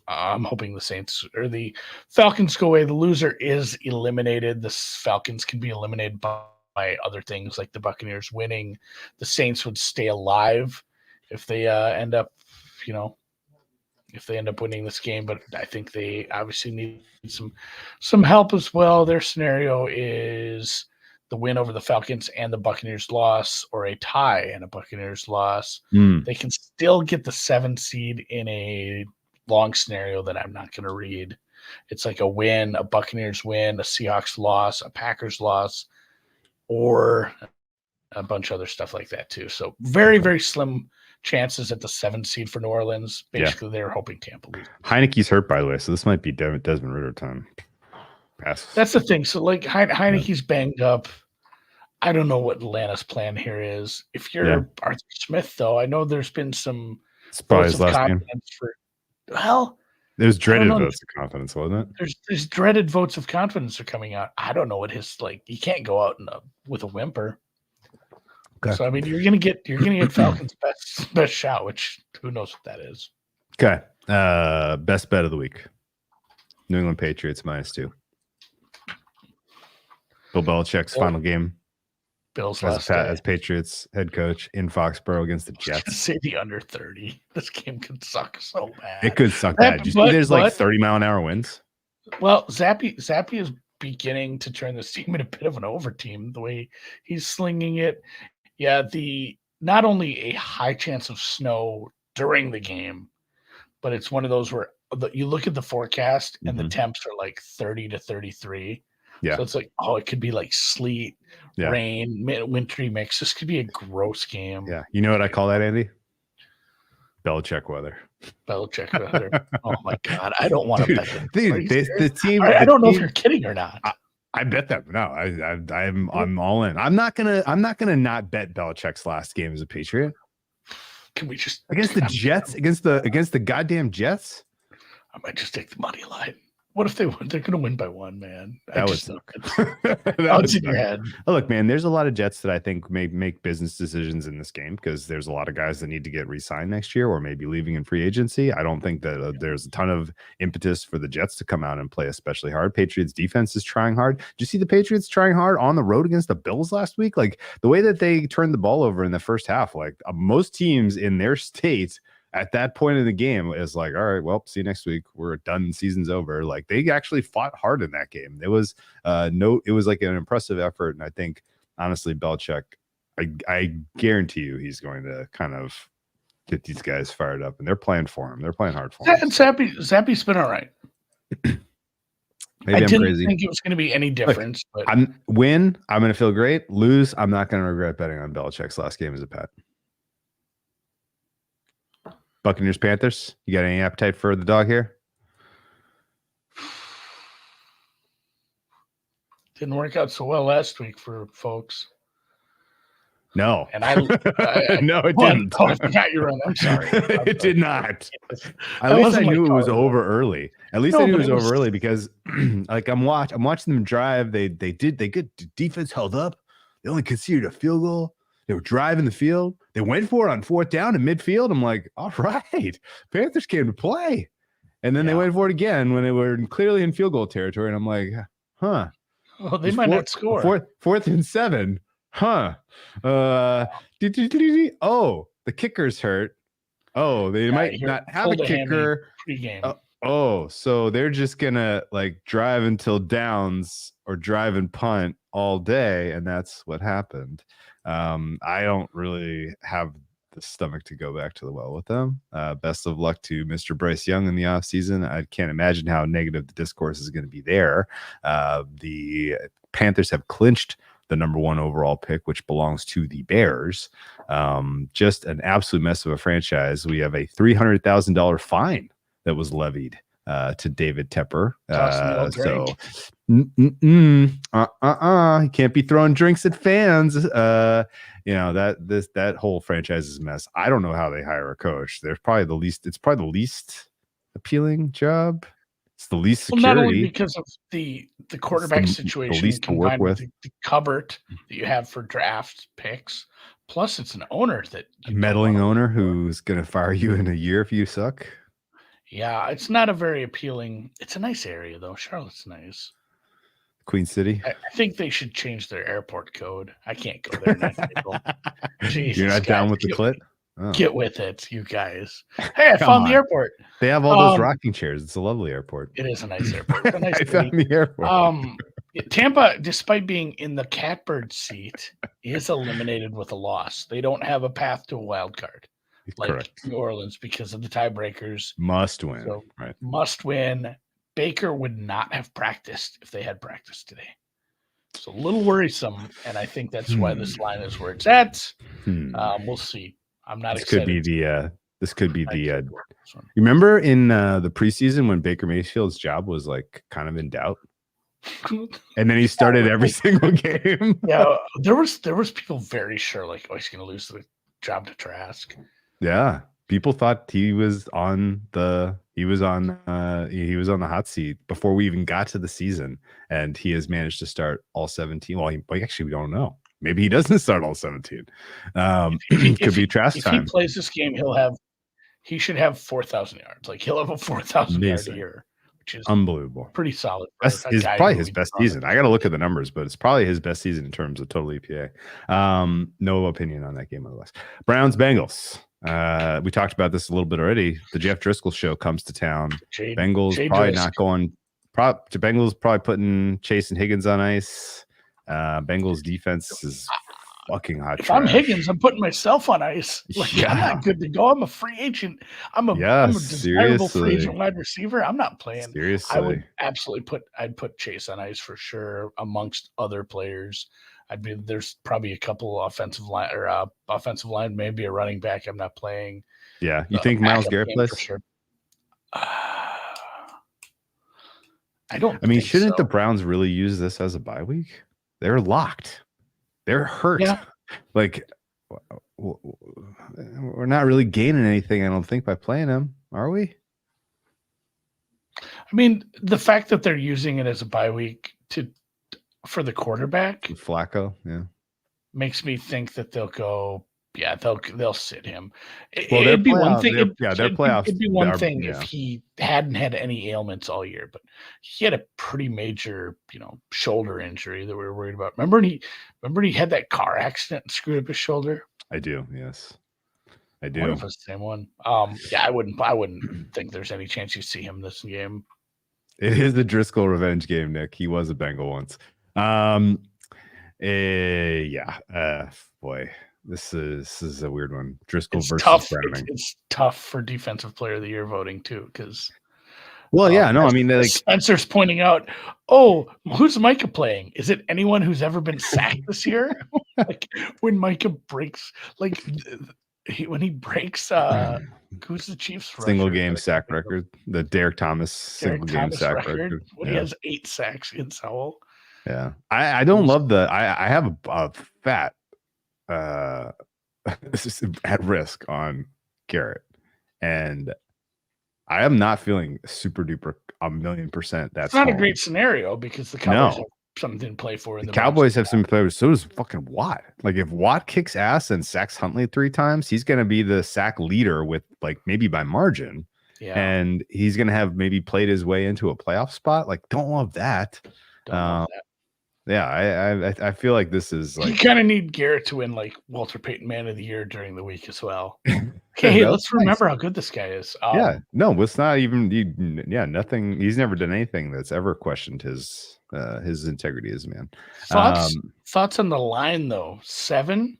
I'm hoping the Saints or the Falcons go away. The loser is eliminated. The Falcons can be eliminated by other things like the Buccaneers winning. The Saints would stay alive if they end up winning this game, but I think they obviously need some help as well. Their scenario is the win over the Falcons and the Buccaneers loss, or a tie and a Buccaneers loss. They can still get the 7 seed in a long scenario that I'm not going to read. It's like a win, a Buccaneers win, a Seahawks loss, a Packers loss, or a bunch of other stuff like that too. So very, very slim chances at the 7 seed for New Orleans. Basically, they're hoping Tampa loses. Heineke's hurt, by the way, so this might be Desmond Ridder time. Pass. That's the thing. So, Heineke's banged up. I don't know what Atlanta's plan here is. If you're Arthur Smith, though, I know there's been some It's probably his last game. There's dreaded votes of confidence, wasn't it? There's dreaded votes of confidence are coming out. I don't know what his You can't go out with a whimper. Okay. So I mean, you're gonna get Falcons' best shot, which who knows what that is. Okay. Best bet of the week: New England Patriots -2. Bill Belichick's final game. Bill's as Patriots head coach in Foxborough against the Jets. Say the under 30. This game could suck so bad. It could suck bad. You see, there's 30-mile-an-hour winds. Well, Zappy is beginning to turn this team into a bit of an over team. The way he's slinging it. Yeah, not only a high chance of snow during the game, but it's one of those where you look at the forecast and the temps are 30 to 33. Yeah. So it's it could be sleet, rain, wintry mix. This could be a gross game. Yeah. You know what I call that, Andy? Belichick weather. Belichick weather. Oh my God. I don't want to bet them. Dude, the team. I don't know if you're kidding or not. I bet them. No, I'm all in. I'm not gonna not bet Belichick's last game as a Patriot. Can we just against the Jets? Against the goddamn Jets? I might just take the money line. What if they win? They're going to win by 1, man. That would suck. That's in your head. Oh, look, man, there's a lot of Jets that I think may make business decisions in this game because there's a lot of guys that need to get re-signed next year or maybe leaving in free agency. I don't think that there's a ton of impetus for the Jets to come out and play especially hard. Patriots defense is trying hard. Did you see the Patriots trying hard on the road against the Bills last week? The way that they turned the ball over in the first half, most teams in their state at that point in the game, it's like, all right, well, see you next week. We're done. Season's over. Like they actually fought hard in that game. It was it was like an impressive effort. And I think honestly, Belichick, I guarantee you he's going to kind of get these guys fired up, and they're playing for him. They're playing hard for him. And Zappy's been all right. Maybe I I'm didn't crazy. think it was going to be any difference. But I'm going to feel great. Lose, I'm not going to regret betting on Belichick's last game as a pet. Buccaneers, Panthers. You got any appetite for the dog here? didn't work out so well last week for folks. No, and I no, it didn't. Oh, I forgot you were on. I'm sorry. It did not. At least I knew it was over early. At least I knew it was over early because, like, I'm watching them drive. They good defense held up. They only conceded a field goal. They were driving the field. They went for it on 4th down in midfield. I'm like, all right, Panthers came to play, and then they went for it again when they were clearly in field goal territory. And I'm like, huh? Well, they might not score. Fourth and 7. Huh. Oh, the kicker's hurt. Oh, they might not have a kicker. So they're just gonna like drive until downs or drive and punt all day, and that's what happened. I don't really have the stomach to go back to the well with them. Best of luck to Mr. Bryce Young in the offseason. I can't imagine how negative the discourse is going to be there. The Panthers have clinched the number 1 overall pick, which belongs to the Bears. Just an absolute mess of a franchise. We have a $300,000 fine that was levied to David Tepper. He can't be throwing drinks at fans. That whole franchise is a mess. I don't know how they hire a coach. It's probably the least appealing job. It's the least security. Well, not only because of the quarterback situation combined with the cupboard that you have for draft picks. Plus, it's an owner that a meddling owner who's going to fire you in a year if you suck. Yeah, it's not a very appealing. It's a nice area though. Charlotte's nice. Queen City. I think they should change their airport code. I can't go there. You're not down with the clit? Oh. Get with it, you guys. Hey, I found the airport. They have all those rocking chairs. It's a lovely airport. It is a nice airport. It's a nice I found the airport. Tampa, despite being in the catbird seat, is eliminated with a loss. They don't have a path to a wild card like Correct. New Orleans because of the tiebreakers. Must win. So, right. Must win. Baker would not have practiced if they had practiced today. It's a little worrisome, and I think that's why this line is where it's at. We'll see. I'm not excited. This could be the you remember in the preseason when Baker Mayfield's job was like kind of in doubt? And then he started every single game. Yeah, there was people very sure like, oh, he's gonna lose the job to Trask. Yeah. People thought he was on the hot seat before we even got to the season, and he has managed to start all 17. Well, actually we don't know. Maybe he doesn't start all 17. Could be Trask time. If he plays this game, he should have 4,000 yards. Like he'll have a 4,000 yard year, which is unbelievable. Pretty solid. It's probably his best season. I got to look at the numbers, but it's probably his best season in terms of total EPA. No opinion on that game otherwise. Browns Bengals. We talked about this a little bit already. The Jeff Driscoll show comes to town. Bengals probably not going. Bengals probably putting Chase and Higgins on ice. Bengals defense is fucking hot. If I'm Higgins, I'm putting myself on ice. I'm not good to go. I'm a free agent. I'm a desirable free agent wide receiver. I'm not playing. Seriously. I would absolutely put Chase on ice for sure amongst other players. There's probably a couple offensive line, maybe a running back. I'm not playing. Yeah, you think Myles Garrett plays? For sure. I don't. I mean, shouldn't the Browns really use this as a bye week? They're locked. They're hurt. Yeah. Like, we're not really gaining anything, I don't think, by playing them, are we? I mean, the fact that they're using it as a bye week for the quarterback, Flacco, yeah, makes me think that they'll go. Yeah, they'll sit him. Well, it'd be one thing. Their playoffs. It'd be one thing if he hadn't had any ailments all year, but he had a pretty major, shoulder injury that we were worried about. Remember he had that car accident and screwed up his shoulder? I do, yes. I I do. wonder if it's the same one. Yeah, I wouldn't think there's any chance you see him this game. It is the Driscoll revenge game, Nick. He was a Bengal once. Boy, this is a weird one. Driscoll versus Tough. Browning. It's tough for Defensive Player of the Year voting too, because I mean, like Spencer's pointing out, oh, who's Micah playing? Is it anyone who's ever been sacked this year? Like when Micah breaks, like when he breaks, who's the Chiefs' single rusher? game sack record, the Derek Thomas single game sack record. When he has 8 sacks in Sowell. Yeah, I don't love the. I have a fat at risk on Garrett, and I am not feeling super duper 1,000,000%. That's not a great scenario because the Cowboys have something to play for. The Cowboys have something to play with. So does fucking Watt. Like if Watt kicks ass and sacks Huntley 3 times, he's going to be the sack leader with like maybe by margin. Yeah. And he's going to have maybe played his way into a playoff spot. Like don't love that. Yeah, I feel like this is like you kind of need Garrett to win like Walter Payton Man of the Year during the week as well. Okay, let's remember how good this guy is. It's not even nothing. He's never done anything that's ever questioned his integrity as a man. Thoughts on the line though? 7.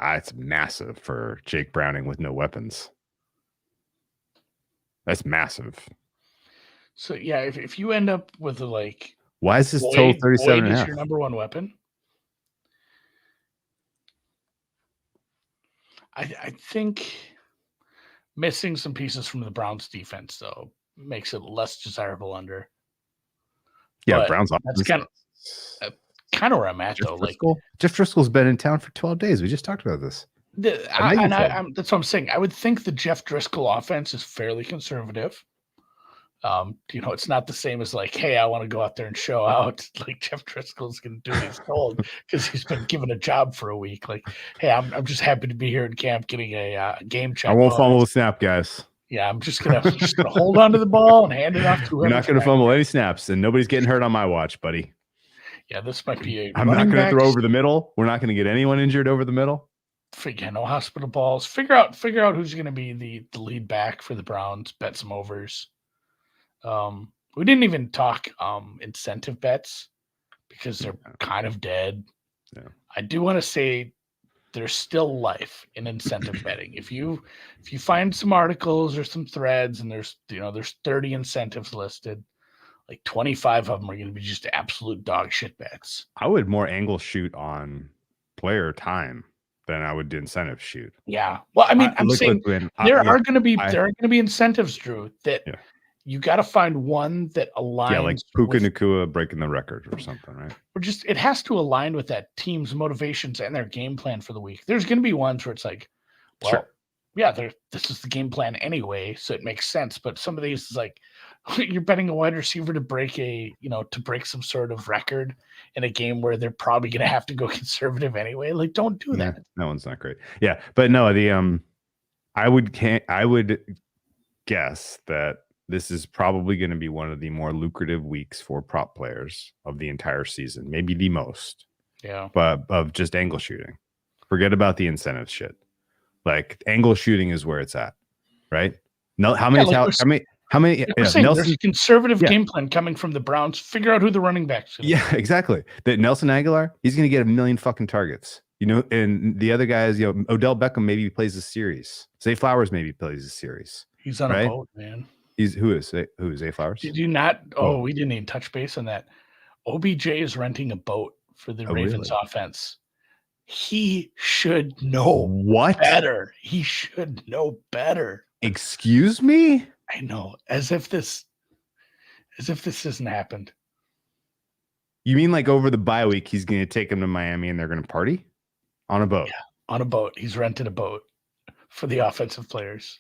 It's massive for Jake Browning with no weapons. That's massive. So yeah, if you end up with why is this total 37 is your number one weapon? I think missing some pieces from the Browns defense though makes it less desirable under. Yeah, but Browns that's kind of where I'm at though. Jeff Driscoll's been in town for 12 days. We just talked about this. That's what I'm saying. I would think the Jeff Driscoll offense is fairly conservative. It's not the same as like, hey, I want to go out there and show out. Like Jeff Driscoll's going to do what he's told because he's been given a job for a week. Like, hey, I'm just happy to be here in camp getting a game check. I won't fumble the snap, guys. Yeah, I'm just gonna hold on to the ball and hand it off to whoever. You're not going to fumble any snaps, and nobody's getting hurt on my watch, buddy. Yeah, this might be I'm not going to throw over the middle. We're not going to get anyone injured over the middle. No hospital balls. Figure out who's going to be the lead back for the Browns. Bet some overs. We didn't even talk incentive bets because they're kind of dead. Yeah. I do want to say there's still life in incentive betting. If you find some articles or some threads and there's 30 incentives listed, like 25 of them are going to be just absolute dog shit bets. I would more angle shoot on player time than I would do incentive shoot. Yeah. Well, I mean, I'm saying there are going to be incentives, Drew, that you got to find one that aligns. Yeah, like Puka Nacua breaking the record or something, right? Or just it has to align with that team's motivations and their game plan for the week. There's going to be ones where it's like, well, yeah, this is the game plan anyway, so it makes sense. But some of these is like you're betting a wide receiver to break some sort of record in a game where they're probably going to have to go conservative anyway. Like, don't do that. That one's not great. Yeah, but no, I would guess that this is probably going to be one of the more lucrative weeks for prop players of the entire season, maybe the most. Yeah, but of just angle shooting. Forget about the incentive shit. Like angle shooting is where it's at, right? No, how many? There's a conservative game plan coming from the Browns. Figure out who the running backs. Yeah, exactly. That Nelson Aguilar, he's going to get 1 million fucking targets. And the other guys, Odell Beckham maybe plays a series. Zay Flowers maybe plays a series. He's on a boat, man. Who is Zay Flowers? Did you not? Oh, we didn't even touch base on that. OBJ is renting a boat for the Ravens offense. He should know better. He should know better. Excuse me? I know. As if this hasn't happened. You mean like over the bye week, he's going to take him to Miami and they're going to party on a boat? Yeah, on a boat. He's rented a boat for the offensive players.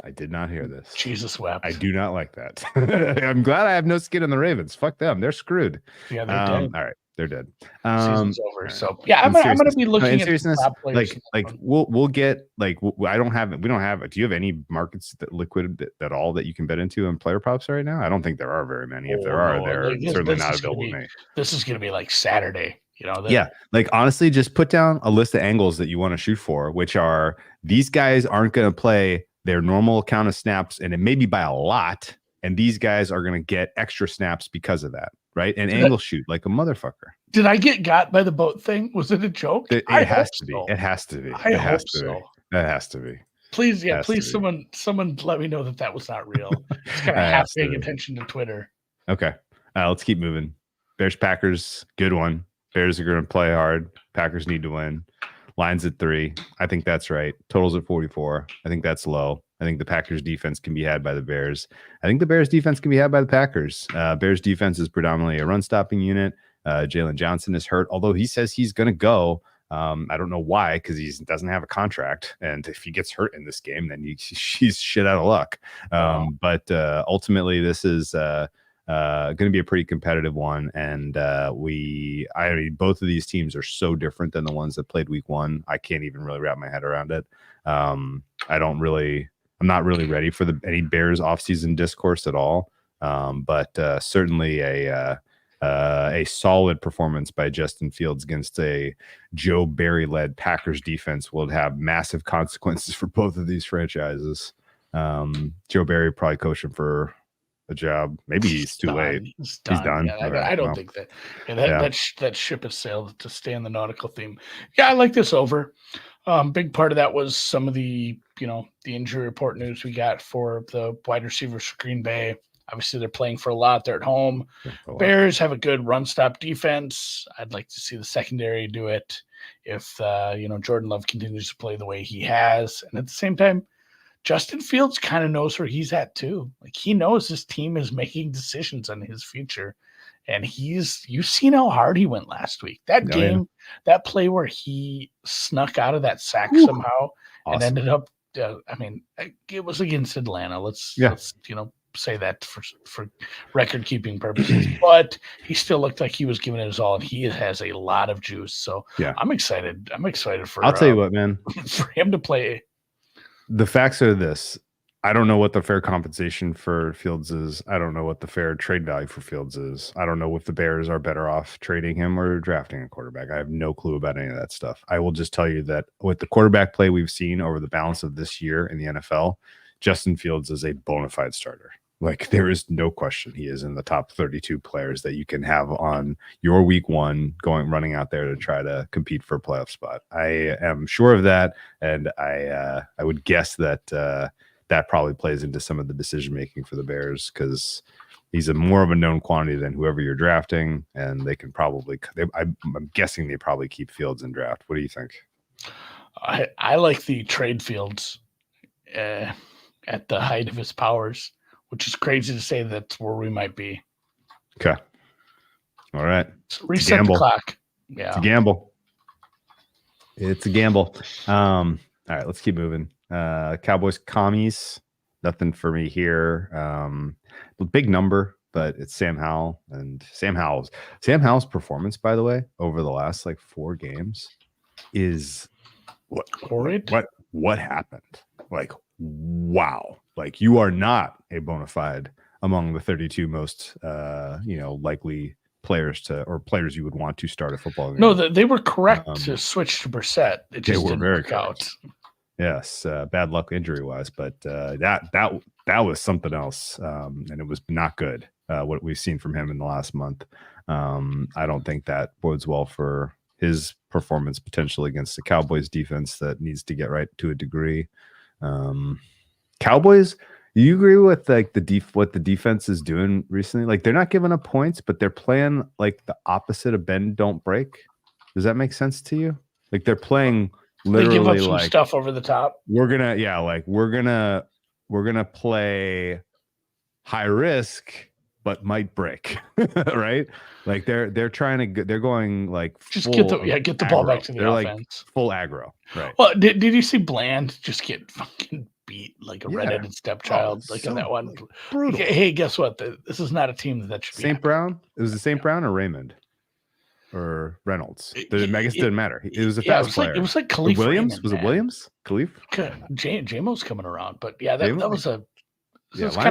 I did not hear this. Jesus wept. I do not like that. I'm glad I have no skin in the Ravens. Fuck them. They're screwed. Yeah, they're dead. All right. They're dead. Season's over. So yeah, I'm gonna be looking at top players. Like we'll get like we don't have. Do you have any markets that liquid at all that you can bet into in player props right now? I don't think there are very many. If there are, they're certainly not available to me. This is gonna be like Saturday. Yeah, like honestly, just put down a list of angles that you want to shoot for, which are these guys aren't going to play their normal count of snaps, and it may be by a lot, and these guys are going to get extra snaps because of that, right? And angle shoot like a motherfucker. Did I get got by the boat thing? Was it a joke? It has to be. It has to be. I hope so. It has to be. Please, someone let me know that was not real. It's kind of half paying attention to Twitter. Okay, let's keep moving. Bears Packers, good one. Bears are going to play hard. Packers need to win. Lines at 3. I think that's right. Totals at 44. I think that's low. I think the Packers defense can be had by the Bears. I think the Bears defense can be had by the Packers. Bears defense is predominantly a run stopping unit. Jalen Johnson is hurt, although he says he's going to go. I don't know why, because he doesn't have a contract. And if he gets hurt in this game, then he's shit out of luck. But ultimately, this is going to be a pretty competitive one. And both of these teams are so different than the ones that played week 1. I can't even really wrap my head around it. I'm not really ready for any Bears offseason discourse at all. But certainly a solid performance by Justin Fields against a Joe Barry-led Packers defense will have massive consequences for both of these franchises. Joe Barry probably coaching for a job. Maybe he's too late. He's done. Yeah, I don't think that. That ship has sailed, to stay in the nautical theme. Yeah, I like this over. Big part of that was some of the injury report news we got for the wide receivers for Green Bay. Obviously, they're playing for a lot. They're at home. Bears have a good run-stop defense. I'd like to see the secondary do it if Jordan Love continues to play the way he has. And at the same time, Justin Fields kind of knows where he's at too. Like, he knows his team is making decisions on his future. And you've seen how hard he went last week. That game, that play where he snuck out of that sack somehow and ended up, it was against Atlanta. Let's say that for record keeping purposes, but he still looked like he was giving it his all, and he has a lot of juice. So yeah, I'm excited for, I'll tell you what, man, for him to play. The facts are this: I don't know what the fair compensation for Fields is. I don't know what the fair trade value for Fields is. I don't know if the Bears are better off trading him or drafting a quarterback. I have no clue about any of that stuff. I will just tell you that with the quarterback play we've seen over the balance of this year in the NFL, Justin Fields is a bona fide starter. Like, there is no question he is in the top 32 players that you can have on your week 1 running out there to try to compete for a playoff spot. I am sure of that, and I would guess that that probably plays into some of the decision making for the Bears, because he's more of a known quantity than whoever you're drafting, and they can probably. I'm guessing they probably keep Fields in draft. What do you think? I like the trade Fields at the height of his powers, which is crazy to say that's where we might be. Okay. All right. So reset the clock. Yeah. It's a gamble. It's a gamble. All right, let's keep moving. Cowboys commies. Nothing for me here. Big number, but it's Sam Howell. And Sam Howell's performance, by the way, over the last 4 games is what happened? Wow. You are not a bona fide among the 32 most, likely players you would want to start a football game. No, they were correct to switch to Brissett. It just didn't work out. Yes, bad luck injury wise, but that was something else, and it was not good. What we've seen from him in the last month, I don't think that bodes well for his performance potentially against the Cowboys defense that needs to get right to a degree. Cowboys, do you agree with what the defense is doing recently? They're not giving up points, but they're playing the opposite of bend don't break. Does that make sense to you? They're playing literally, they give up some stuff over the top. We're gonna play high risk but might break. Right? They're trying to they're going just get the ball back to the offense. Full aggro. Right. Well, did you see Bland just get fucking beat like a redheaded stepchild in that one? Brutal. Hey, guess what? This is not a team that should be St. Brown. It was the St. Brown or Raymond or Reynolds. I guess it didn't matter. It was a fast player. It was like Khalif Williams. Raymond, was it Williams? Khalif? JMO's coming around, but yeah, that was kind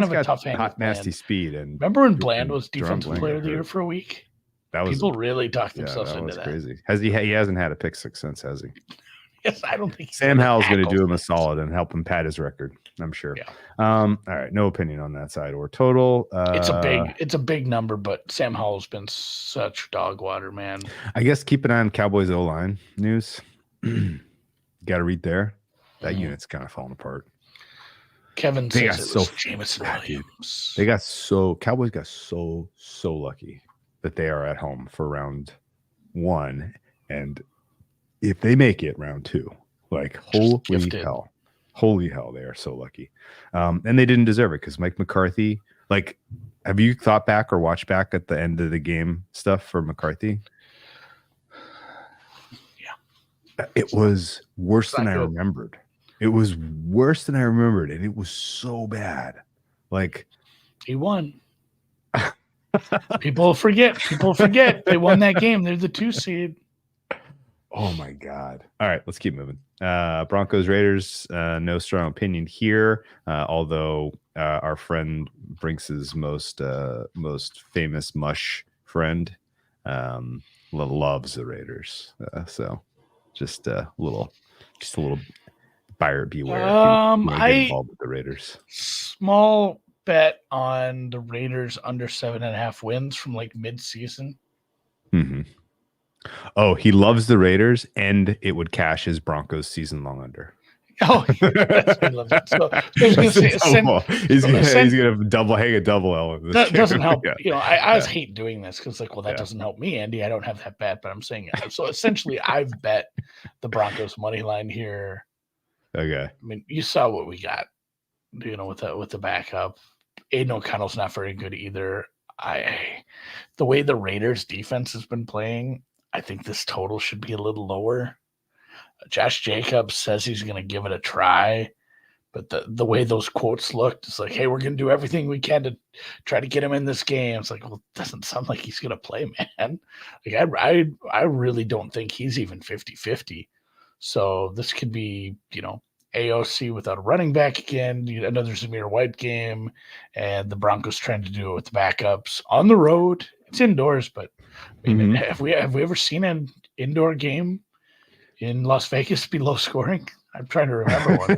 of a tough hang. Hot, nasty speed. And remember when Bland was defensive player of the year for a week? That was People really talked yeah, themselves that into was that. crazy. He hasn't had a pick six since, has he? Yes, I don't think Sam Howell's going to do him a solid and help him pad his record, I'm sure. Yeah. All right, no opinion on that side or total. It's a big number, but Sam Howell's been such dog water, man. I guess keep an eye on Cowboys O-line news. Got to read there. That unit's kind of falling apart. Kevin They says got it so was Jameson Williams. Cowboys got so lucky that they are at home for round 1, and if they make it round 2, like holy hell, they are so lucky. And they didn't deserve it because Mike McCarthy. Like, have you thought back or watched back at the end of the game stuff for McCarthy? Yeah, it was worse than I remembered. It was worse than I remembered, and it was so bad. Like, he won. People forget. They won that game. They're the 2 seed. Oh my God. All right, let's keep moving. Broncos Raiders, no strong opinion here. Although our friend Brinks's most famous mush friend loves the Raiders. So just a little buyer beware. If you get involved with the Raiders. Small bet on the Raiders under 7.5 wins from like mid-season. Mm-hmm. Oh, he loves the Raiders, and it would cash his Broncos season long under. Oh, that's he loves it. So he's gonna hang a double L. In this that game. Doesn't help. Yeah. I always hate doing this because that doesn't help me, Andy. I don't have that bet, but I'm saying it. So essentially, I've bet the Broncos money line here. Okay. I mean, you saw what we got, with the backup. Aiden O'Connell's not very good either. The way the Raiders defense has been playing, I think this total should be a little lower. Josh Jacobs says he's going to give it a try, but the way those quotes looked, it's like, hey, we're going to do everything we can to try to get him in this game. It's like, well, it doesn't sound like he's going to play, man. Like, I really don't think he's even 50-50. So this could be, AOC without a running back again, another Zamir White game, and the Broncos trying to do it with the backups on the road. It's indoors, but I mean, have we ever seen an indoor game in Las Vegas be low scoring? I'm trying to remember one.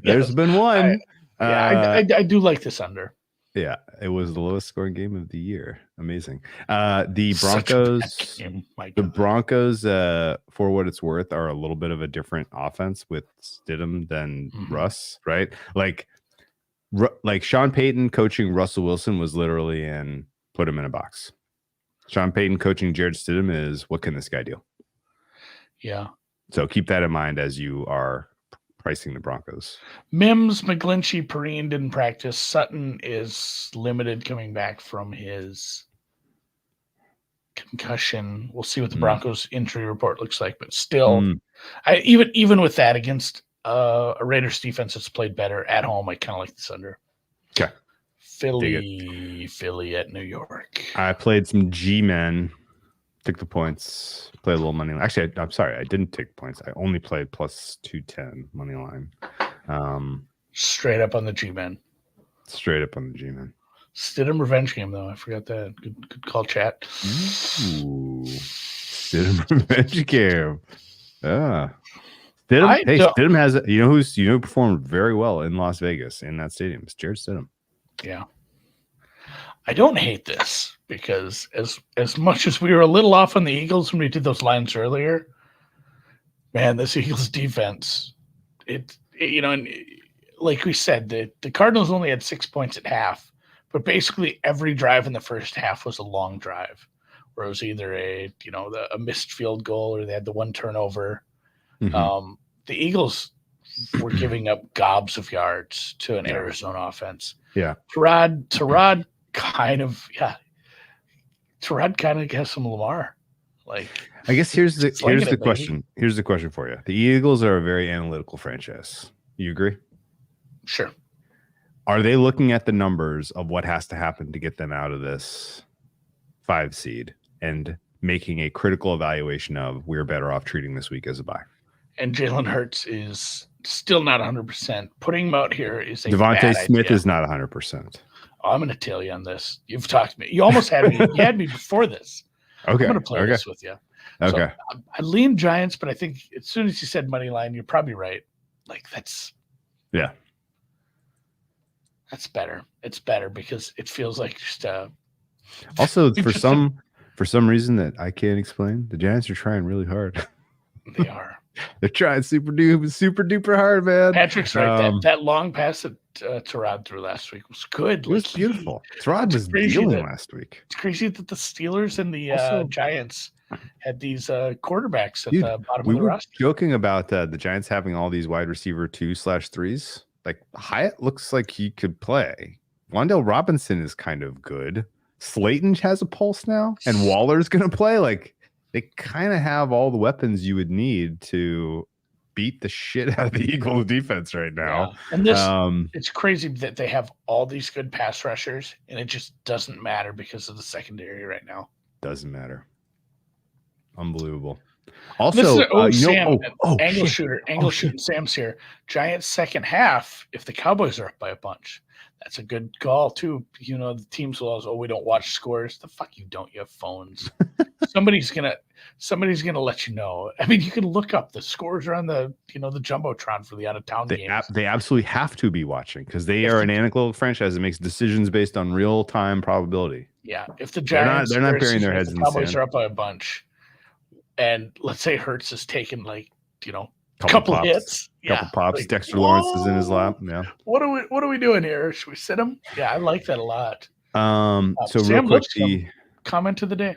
There's been one. I do like this under. Yeah, it was the lowest scoring game of the year. Amazing. The Broncos, for what it's worth, are a little bit of a different offense with Stidham than Russ, right? Like Sean Payton coaching Russell Wilson was literally put him in a box. Sean Payton coaching Jared Stidham is, what can this guy do? Yeah. So keep that in mind as you are pricing the Broncos. Mims, McGlinchey, Perrine didn't practice. Sutton is limited coming back from his concussion. We'll see what the Broncos injury report looks like, but still, even with that against a Raiders defense that's played better at home, I kind of like this under. Okay. Philly at New York. I played some G-men. Took the points, played a little money line. Actually, I'm sorry, I didn't take points. I only played plus 210 money line. Straight up on the G-Men. Straight up on the G-Men. Stidham revenge game, though. I forgot that. Good call, chat. Ooh. Stidham revenge game. Stidham has, who performed very well in Las Vegas in that stadium. It's Jared Stidham. Yeah. I don't hate this because as much as we were a little off on the Eagles when we did those lines earlier, man, this Eagles defense, and like we said, the Cardinals only had 6 points at half, but basically every drive in the first half was a long drive where it was either a missed field goal or they had the one turnover. The Eagles were giving up gobs of yards to an Arizona offense. Yeah. Terod kind of has some Lamar. Like, I guess here's the question. Baby. Here's the question for you. The Eagles are a very analytical franchise. You agree? Sure. Are they looking at the numbers of what has to happen to get them out of this 5 seed and making a critical evaluation of we're better off treating this week as a bye? And Jalen Hurts is still not 100%. Putting him out here is a Devontae bad Smith idea. is not 100%. I'm going to tell you on this. You've talked to me. You almost had me. You had me before this. Okay. I'm going to play this with you. Okay. So I lean Giants, but I think as soon as you said money line, you're probably right. Like that's better. It's better because it feels like just also for some reason that I can't explain, the Giants are trying really hard. They are. They're trying super duper hard, man. Patrick's right. That long pass that Tyrod threw last week was good. It was beautiful. Tyrod was dealing last week. It's crazy that the Steelers and the Giants had these quarterbacks at the bottom of the roster. We were joking about the Giants having all these wide receiver 2/3s. Like Hyatt looks like he could play. Wan'Dale Robinson is kind of good. Slayton has a pulse now, and Waller's going to play. Like they kind of have all the weapons you would need to beat the shit out of the Eagles defense right now. Yeah. And this, it's crazy that they have all these good pass rushers, and it just doesn't matter because of the secondary right now. Doesn't matter. Unbelievable. Also, Sam, angle shooting. Sam's here. Giants second half. If the Cowboys are up by a bunch, that's a good call too. The teams will always, we don't watch scores. The fuck you don't. You have phones. Somebody's gonna let you know. I mean, you can look up the scores are on the the jumbotron for the out of town games. They absolutely have to be watching because they are an analytical franchise that makes decisions based on real time probability. Yeah, if the Giants they're not burying their heads in the Cowboys sand. are up by a bunch. And let's say Hurts has taken couple hits, couple pops. Like, Dexter Lawrence is in his lap. Yeah. What are we doing here? Should we sit him? Yeah, I like that a lot. So Sam, real quick, the comment of the day.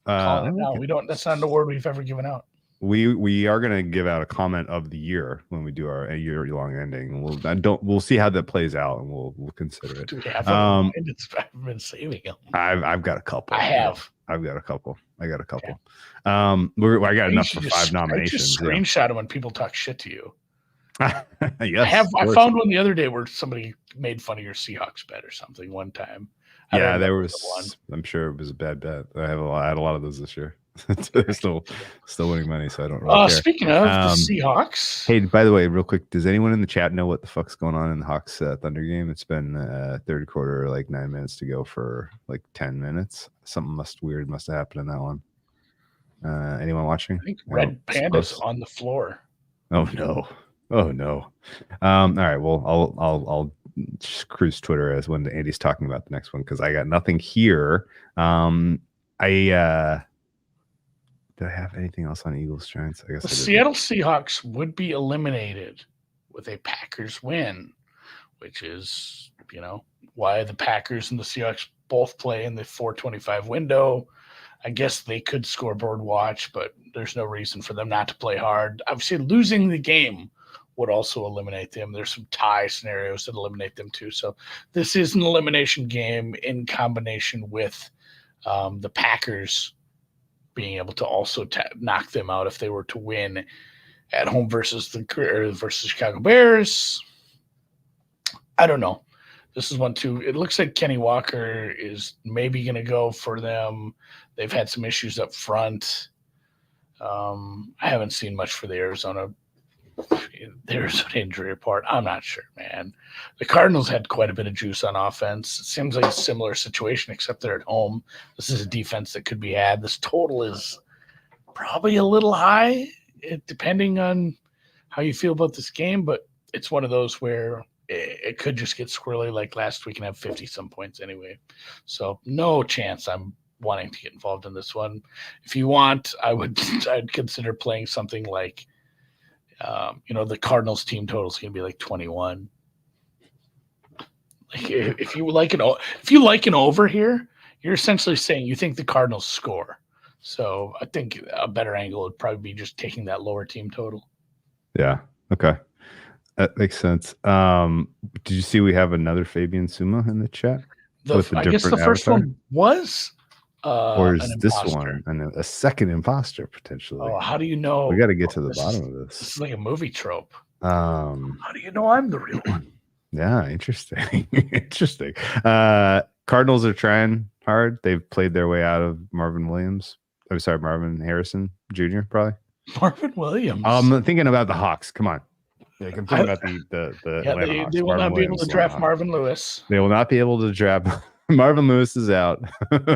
We don't. That's not an award we've ever given out. We are going to give out a comment of the year when we do our year-long ending. We'll see how that plays out, and we'll consider it. Do we have I've been saving them. I've got a couple. I've got a couple. I got enough for 5 nominations. Just screenshot them when people talk shit to you. Yes, I found one the other day where somebody made fun of your Seahawks bet or something one time. Yeah, there was one. I'm sure it was a bad bet. I had a lot of those this year. They're still winning money, so I don't really care. Speaking of the Seahawks. Hey, by the way, real quick, does anyone in the chat know what the fuck's going on in the Hawks Thunder game? It's been third quarter, 9 minutes to go for 10 minutes. Something weird must have happened in that one. Anyone watching? I think Red Panda's on the floor. Oh no. All right. Well, I'll just cruise Twitter as when Andy's talking about the next one because I got nothing here. Did I have anything else on Eagles Giants? I guess the Seattle Seahawks would be eliminated with a Packers win, which is, why the Packers and the Seahawks both play in the 4:25 window. I guess they could scoreboard watch, but there's no reason for them not to play hard. Obviously, losing the game would also eliminate them. There's some tie scenarios that eliminate them too. So this is an elimination game in combination with the Packers being able to also knock them out if they were to win at home versus Chicago Bears. I don't know. This is one too. It looks like Kenny Walker is maybe going to go for them. They've had some issues up front. I haven't seen much for the Arizona injury report. I'm not sure, man. The Cardinals had quite a bit of juice on offense. It seems like a similar situation, except they're at home. This is a defense that could be had. This total is probably a little high, depending on how you feel about this game, but it's one of those where it could just get squirrely like last week and have 50-some points anyway. So no chance I'm wanting to get involved in this one. If you want, I'd consider playing something like the Cardinals team total is going to be 21. If you like an over here, you're essentially saying you think the Cardinals score. So I think a better angle would probably be just taking that lower team total. Yeah. Okay. That makes sense. Did you see we have another Fabian Suma in the chat? I guess the first one was or is this one a second imposter potentially? Oh, how do you know? We got to get to the bottom of this. This is like a movie trope. How do you know I'm the real one? Yeah, interesting. Interesting. Cardinals are trying hard. They've played their way out of Marvin Harrison Jr. probably. Marvin Williams. I'm thinking about the Hawks. Come on. Like I'm thinking about the Atlanta they, Hawks. they will Marvin not be able Williams, to Atlanta draft Hawks. Marvin Lewis. They will not be able to draft. Marvin Lewis is out.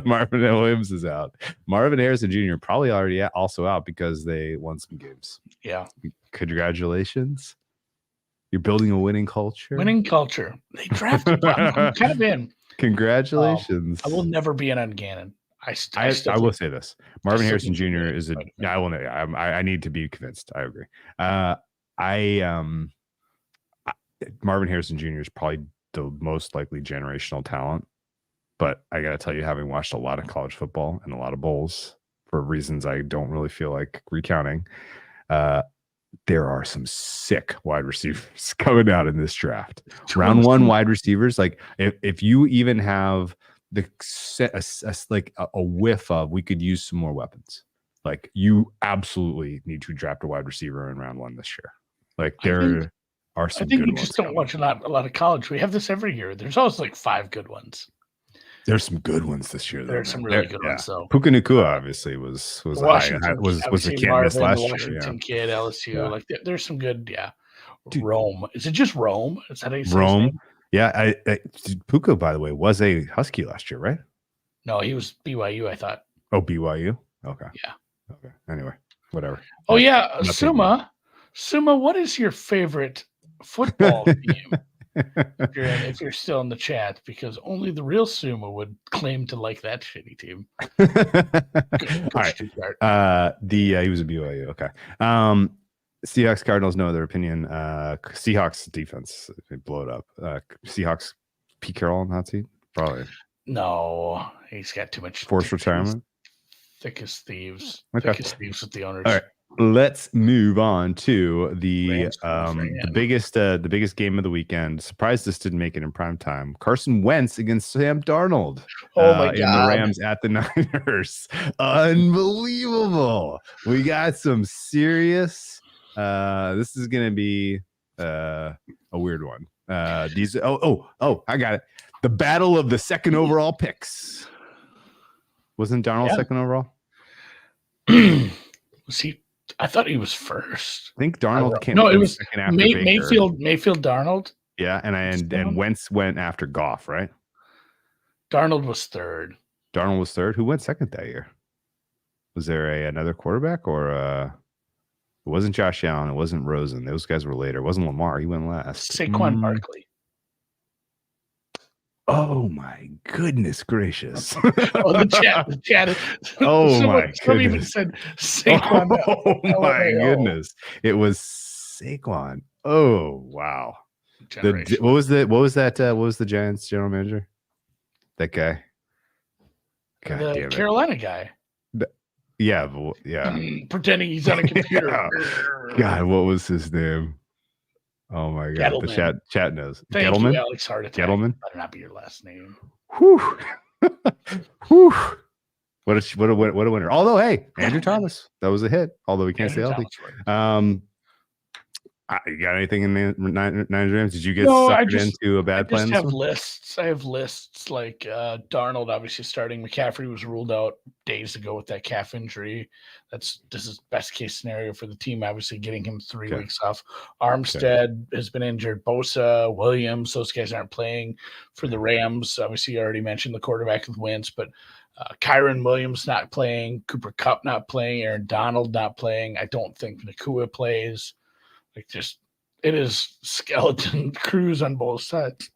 Marvin Williams is out. Marvin Harrison Jr. probably already also out because they won some games. Yeah. Congratulations. You're building a winning culture. Winning culture. They drafted. I'm kind of in. Congratulations. I will never be an Gannon. I will say this. Marvin Harrison think Jr. is a. I will. I need to be convinced. I agree. Marvin Harrison Jr. is probably the most likely generational talent. But I got to tell you, having watched a lot of college football and a lot of bowls for reasons I don't really feel like recounting, there are some sick wide receivers coming out in this draft. Round one wide receivers, like if you even have the a whiff of, we could use some more weapons. Like you absolutely need to draft a wide receiver in round one this year. Like there are some. I think you just don't watch a lot of college. We have this every year. There's always like 5 good ones. There's some good ones this year. There's some really good ones, though. Puka Nacua obviously was a can't miss last year. Washington kid, LSU. Like there's some good. Yeah, dude. Rome. Is it just Rome? Is that how you say Rome? His name? Yeah, Puka, by the way, was a Husky last year, right? No, he was BYU. I thought. Oh, BYU. Okay. Yeah. Okay. Anyway, whatever. Oh yeah, Suma. What is your favorite football team? If you're still in the chat, because only the real Suma would claim to like that shitty team. Good all right. He was a BYU. Okay. Seahawks, Cardinals, no other opinion. Seahawks defense, they blow it up. Seahawks, Pete Carroll on hot seat? Probably. No, he's got too much forced retirement. Thick as thieves. Okay. Thick as thieves with the owners. All right. Let's move on to the biggest game of the weekend. Surprised this didn't make it in prime time. Carson Wentz against Sam Darnold. Oh my God! In the Rams at the Niners. Unbelievable. We got some serious. This is gonna be a weird one. I got it. The battle of the second overall picks. Wasn't Darnold second overall? Was he? I thought he was first. I think Darnold came. No, it was second after Mayfield, Darnold. Yeah, and Wentz went after Goff, right? Darnold was third. Who went second that year? Was there another quarterback, or it wasn't Josh Allen? It wasn't Rosen. Those guys were later. It wasn't Lamar. He went last. Saquon Barkley. Oh my goodness gracious! The chat. Oh my goodness! Somebody even said Saquon. Oh my goodness! It was Saquon. Oh wow! What was the Giants general manager? That guy. God damn it! Carolina guy. Yeah. Pretending he's on a computer. God, what was his name? Oh my God! Gettleman. The chat knows. Thank Gettleman. You, Alex Heart Attack. Gettleman. Better not be your last name. Whew. Whew. What a winner! Although, hey, Andrew Thomas, that was a hit. Although we can't say healthy. You got anything in the Niners Rams? Did you get sucked into a bad plan? I have lists like Darnold obviously starting. McCaffrey was ruled out days ago with that calf injury. This is best case scenario for the team. Obviously, getting him 3 weeks off. Armstead has been injured. Bosa, Williams, those guys aren't playing for the Rams. Obviously, you already mentioned the quarterback with Wentz, but Kyron Williams not playing. Cooper Kupp not playing. Aaron Donald not playing. I don't think Nacua plays. It is skeleton crews on both sides.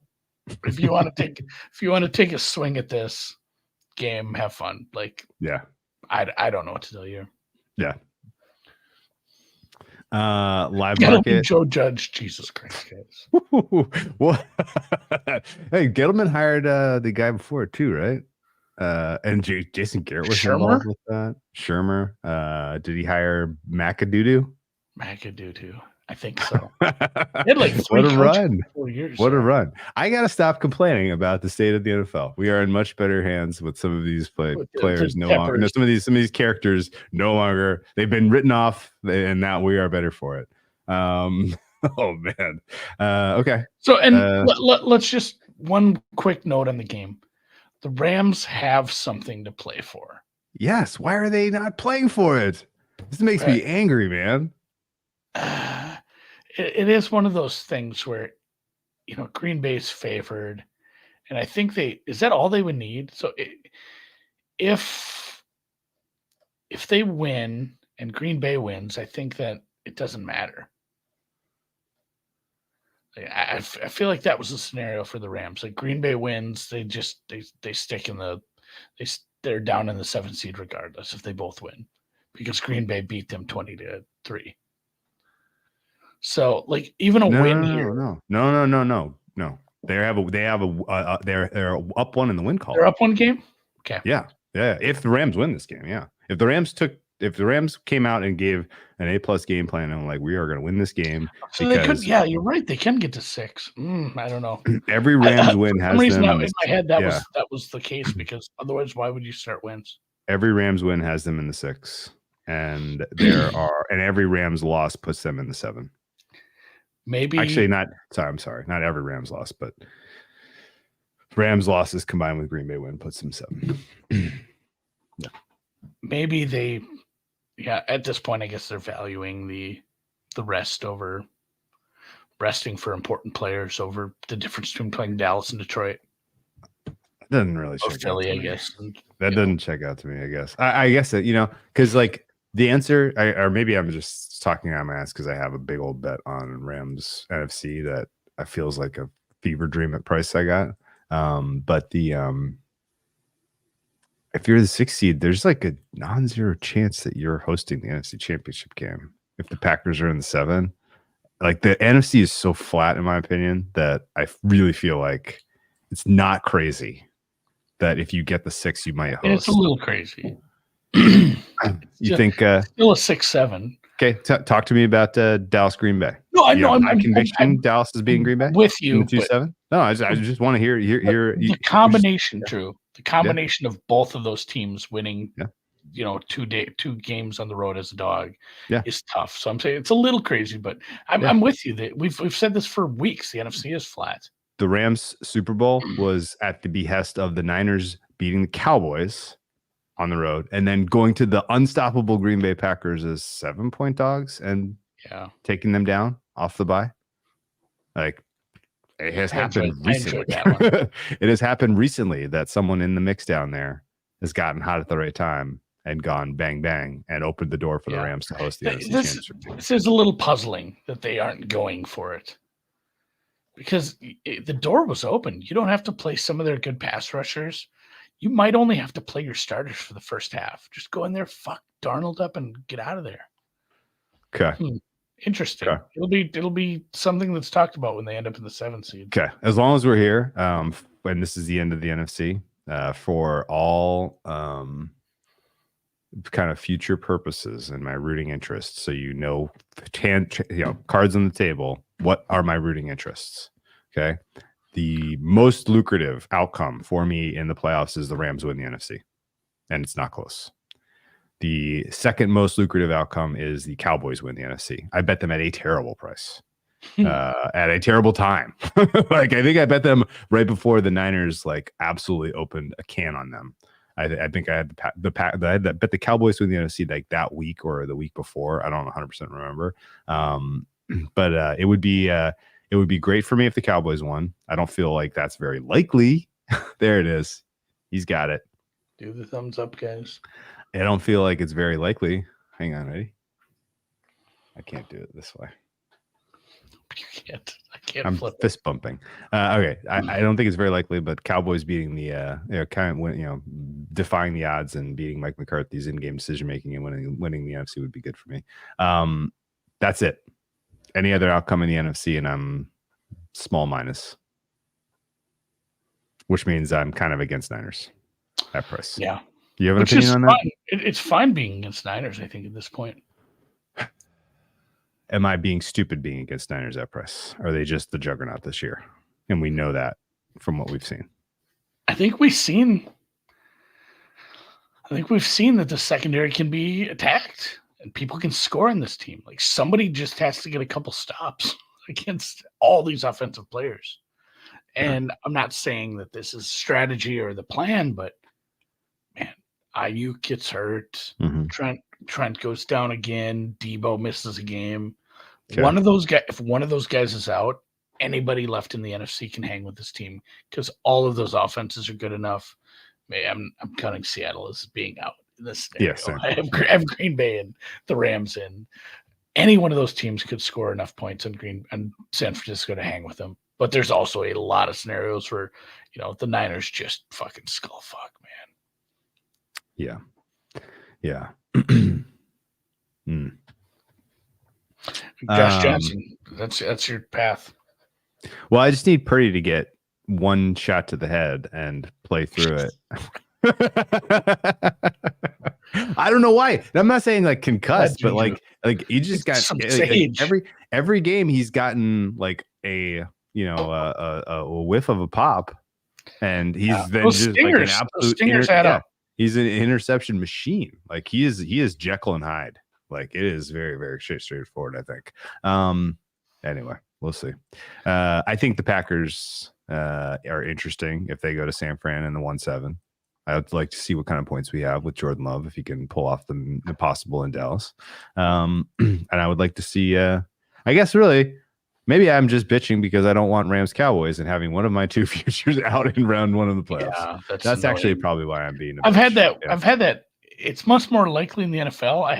If you want to take a swing at this game, have fun. I don't know what to tell you. Yeah. Live market. Joe Judge, Jesus Christ, guys. What? Hey, Gettleman hired the guy before too, right? And Jason Garrett was involved with that. Shermer. Did he hire McAdoo? I think so. What a run. 4 years. What a run. I got to stop complaining about the state of the NFL. We are in much better hands with some of these players no longer. No, some of these characters no longer. They've been written off, and now we are better for it. Oh, man. Okay. So, and let's just one quick note on the game. The Rams have something to play for. Yes. Why are they not playing for it? This makes me angry, man. it is one of those things where, Green Bay's favored, and I think is that all they would need? So if they win and Green Bay wins, I think that it doesn't matter. I feel like that was the scenario for the Rams. Like Green Bay wins, they stick in they're down in the 7th seed regardless if they both win, because Green Bay beat them 20-3. So like even a win here. No. They're up one in the win column. They're up one game. Okay. Yeah. If the Rams win this game, yeah. If the Rams came out and gave an A+ game plan and like, we are going to win this game. So they could, yeah, you're right. They can get to 6. I don't know. Every Rams win has them in my head. That was the case, because otherwise, why would you start wins? Every Rams win has them in the 6, and every Rams loss puts them in the 7. Maybe actually not. I'm sorry. Not every Rams loss, but Rams losses combined with Green Bay win puts them 7. Yeah. Maybe at this point, I guess they're valuing the rest over resting for important players over the difference between playing Dallas and Detroit. That doesn't really check Philly, out to I me. guess. That doesn't check out to me, I guess. I guess that, because like the answer, or maybe I'm just talking out of my ass because I have a big old bet on Rams NFC that I feels like a fever dream at price I got. But if you're the 6th seed, there's like a non-zero chance that you're hosting the NFC Championship game. If the Packers are in the 7, like the NFC is so flat, in my opinion, that I really feel like it's not crazy that if you get the 6, you might host. It's a little crazy. You think still a 6-7? Okay, talk to me about Dallas Green Bay. No, I know. I'm conviction Dallas is beating Green Bay with you. 2-7. No, I just want to hear the combination. Drew, the combination of both of those teams winning. Yeah. 2 games on the road as a dog is tough. So I'm saying it's a little crazy, but I'm with you. That we've said this for weeks. The NFC is flat. The Rams Super Bowl was at the behest of the Niners beating the Cowboys on the road, and then going to the unstoppable Green Bay Packers as 7-point dogs and taking them down off the bye. Like, it has happened recently. It has happened recently that someone in the mix down there has gotten hot at the right time and gone bang bang and opened the door for the Rams to host the NFC Championship. This is a little puzzling that they aren't going for it, because the door was open. You don't have to play some of their good pass rushers. You might only have to play your starters for the first half. Just go in there, fuck Darnold up, and get out of there. Okay. Interesting. Okay. It'll be something that's talked about when they end up in the 7th seed. Okay. As long as we're here, when this is the end of the NFC, for all kind of future purposes and my rooting interests, so cards on the table, what are my rooting interests? Okay. The most lucrative outcome for me in the playoffs is the Rams win the NFC, and it's not close. The second most lucrative outcome is the Cowboys win the NFC. I bet them at a terrible price, at a terrible time. Like, I think I bet them right before the Niners like absolutely opened a can on them. I think I had I bet the Cowboys win the NFC like that week or the week before. I don't 100% remember, but it would be great for me if the Cowboys won. I don't feel like that's very likely. There it is. He's got it. Do the thumbs up, guys. I don't feel like it's very likely. Hang on, ready? I can't do it this way. You can't. I can't. I'm flip fist bumping. Okay, I don't think it's very likely, but Cowboys beating the defying the odds and beating Mike McCarthy's in-game decision making and winning the NFC would be good for me. That's it. Any other outcome in the NFC, and I'm small minus, which means I'm kind of against Niners at price. Yeah. Do you have an opinion on that? It's fine being against Niners, I think, at this point. Am I being stupid being against Niners at price? Are they just the juggernaut this year? And we know that from what we've seen. I think we've seen that the secondary can be attacked and people can score in this team. Like, somebody just has to get a couple stops against all these offensive players. And I'm not saying that this is strategy or the plan, but man, Ayuk gets hurt. Mm-hmm. Trent goes down again. Debo misses a game. One of those guys, if one of those guys is out, anybody left in the NFC can hang with this team because all of those offenses are good enough. I'm counting Seattle as being out in this scenario. Yes, I have Green Bay and the Rams in. Any one of those teams could score enough points on San Francisco to hang with them. But there's also a lot of scenarios where, the Niners just fucking skull fuck, man. Yeah. Josh Johnson, that's your path. Well, I just need Purdy to get one shot to the head and play through it. I don't know why. I'm not saying like concussed, but like he just got every game he's gotten like a whiff of a pop, and he's then those just stingers, like an absolute he's an interception machine. Like he is Jekyll and Hyde. Like it is very, very straightforward, I think. Anyway, we'll see. I think the Packers are interesting if they go to San Fran in the 1-7. I would like to see what kind of points we have with Jordan Love if he can pull off the impossible in Dallas. And I would like to see, I guess, really, maybe I'm just bitching because I don't want Rams Cowboys and having one of my two futures out in round one of the playoffs. Yeah, that's actually probably why I'm being. I've had that. Yeah. I've had that. It's much more likely in the NFL. I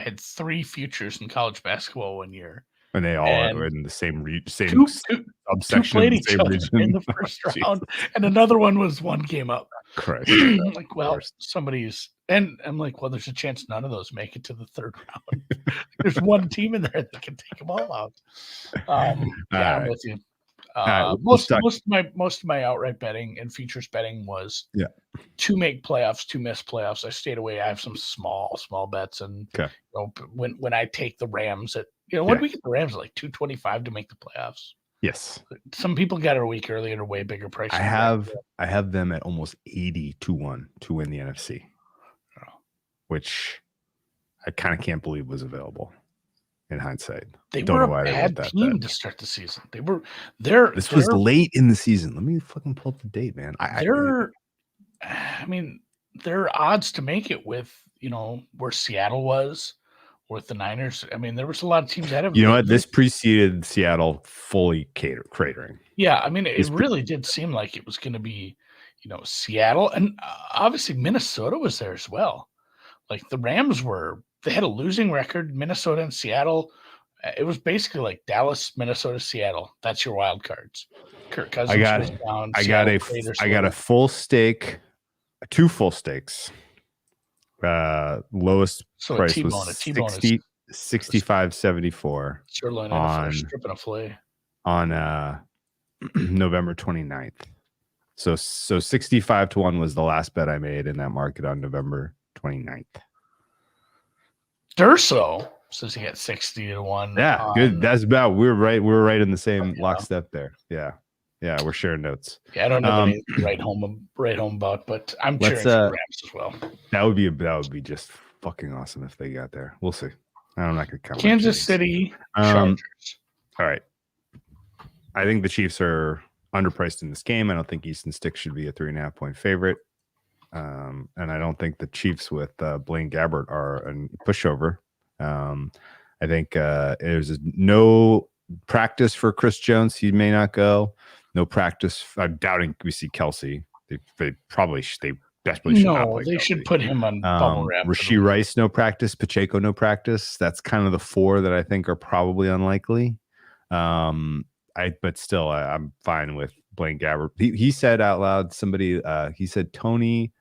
had 3 futures in college basketball one year. And they all are in the same subsection, two played each other in the first round, and another one was one game up. Correct. I'm like, well, somebody's, and I'm like, well, there's a chance none of those make it to the third round. There's one team in there that can take them all out. I'm with you. Most of my outright betting and futures betting was to make playoffs, to miss playoffs. I stayed away. I have some small bets, and when I take the Rams at when we get the Rams at like 225 to make the playoffs. Yes, some people got it a week early at a way bigger price. I have them at almost 80-1 to win the NFC, which I kind of can't believe was available. In hindsight, they were a bad team to start the season. This was late in the season. Let me fucking pull up the date, man. Their odds to make it with where Seattle was, with the Niners. I mean, there was a lot of teams that have. You know what? This preceded Seattle fully cratering. Yeah, I mean, it really did seem like it was going to be, Seattle, and obviously Minnesota was there as well. Like the Rams they had a losing record. Minnesota and Seattle. It was basically like Dallas, Minnesota, Seattle. That's your wild cards. Kirk Cousins was down. I got a full stake, 2 full stakes. Lowest price was 65.74 Sirloin on stripping a flay on November 29th. So 65-1 was the last bet I made in that market on November 29th. Durso says he got 60-1. Yeah, good. That's about. We're right in the same lockstep there. Yeah, we're sharing notes. Yeah, I don't know anything right home about, but I'm cheering for the Rams as well. That would be just fucking awesome if they got there. We'll see. I'm not gonna count. Kansas City Chargers. All right. I think the Chiefs are underpriced in this game. I don't think Easton Stick should be a 3.5-point favorite. And I don't think the Chiefs with Blaine Gabbert are a pushover. I think there's no practice for Chris Jones. He may not go. No practice. I'm doubting we see Kelsey. They desperately should not play they Kelsey. Should put him on bubble wrap. Rashee Rice, no practice. Pacheco, no practice. That's kind of the 4 that I think are probably unlikely. But still, I'm fine with Blaine Gabbert. He said out loud, he said Tony,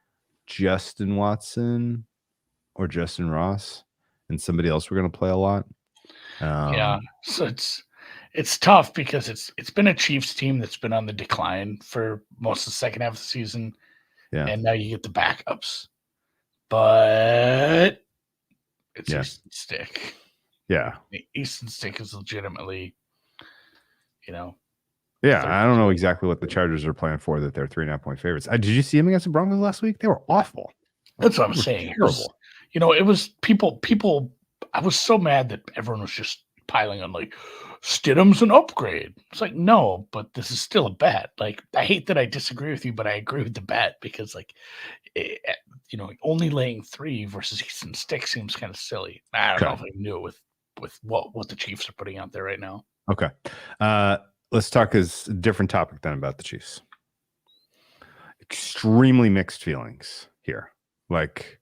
Justin Watson, or Justin Ross, and somebody else we're going to play a lot. So it's tough because it's been a Chiefs team that's been on the decline for most of the second half of the season, and now you get the backups, but it's Easton Stick. Yeah, Easton Stick is legitimately, I don't know exactly what the Chargers are playing for that they're 3.5-point favorites. Did you see them against the Broncos last week? They were awful. That's what I'm saying. Terrible. It was people. I was so mad that everyone was just piling on like Stidham's an upgrade. It's like, no, but this is still a bet. Like, I hate that I disagree with you, but I agree with the bet because only laying 3 versus Easton Stick seems kind of silly. I don't know if I knew it with with what the Chiefs are putting out there right now. Okay. Let's talk a different topic then about the Chiefs. Extremely mixed feelings here. Like,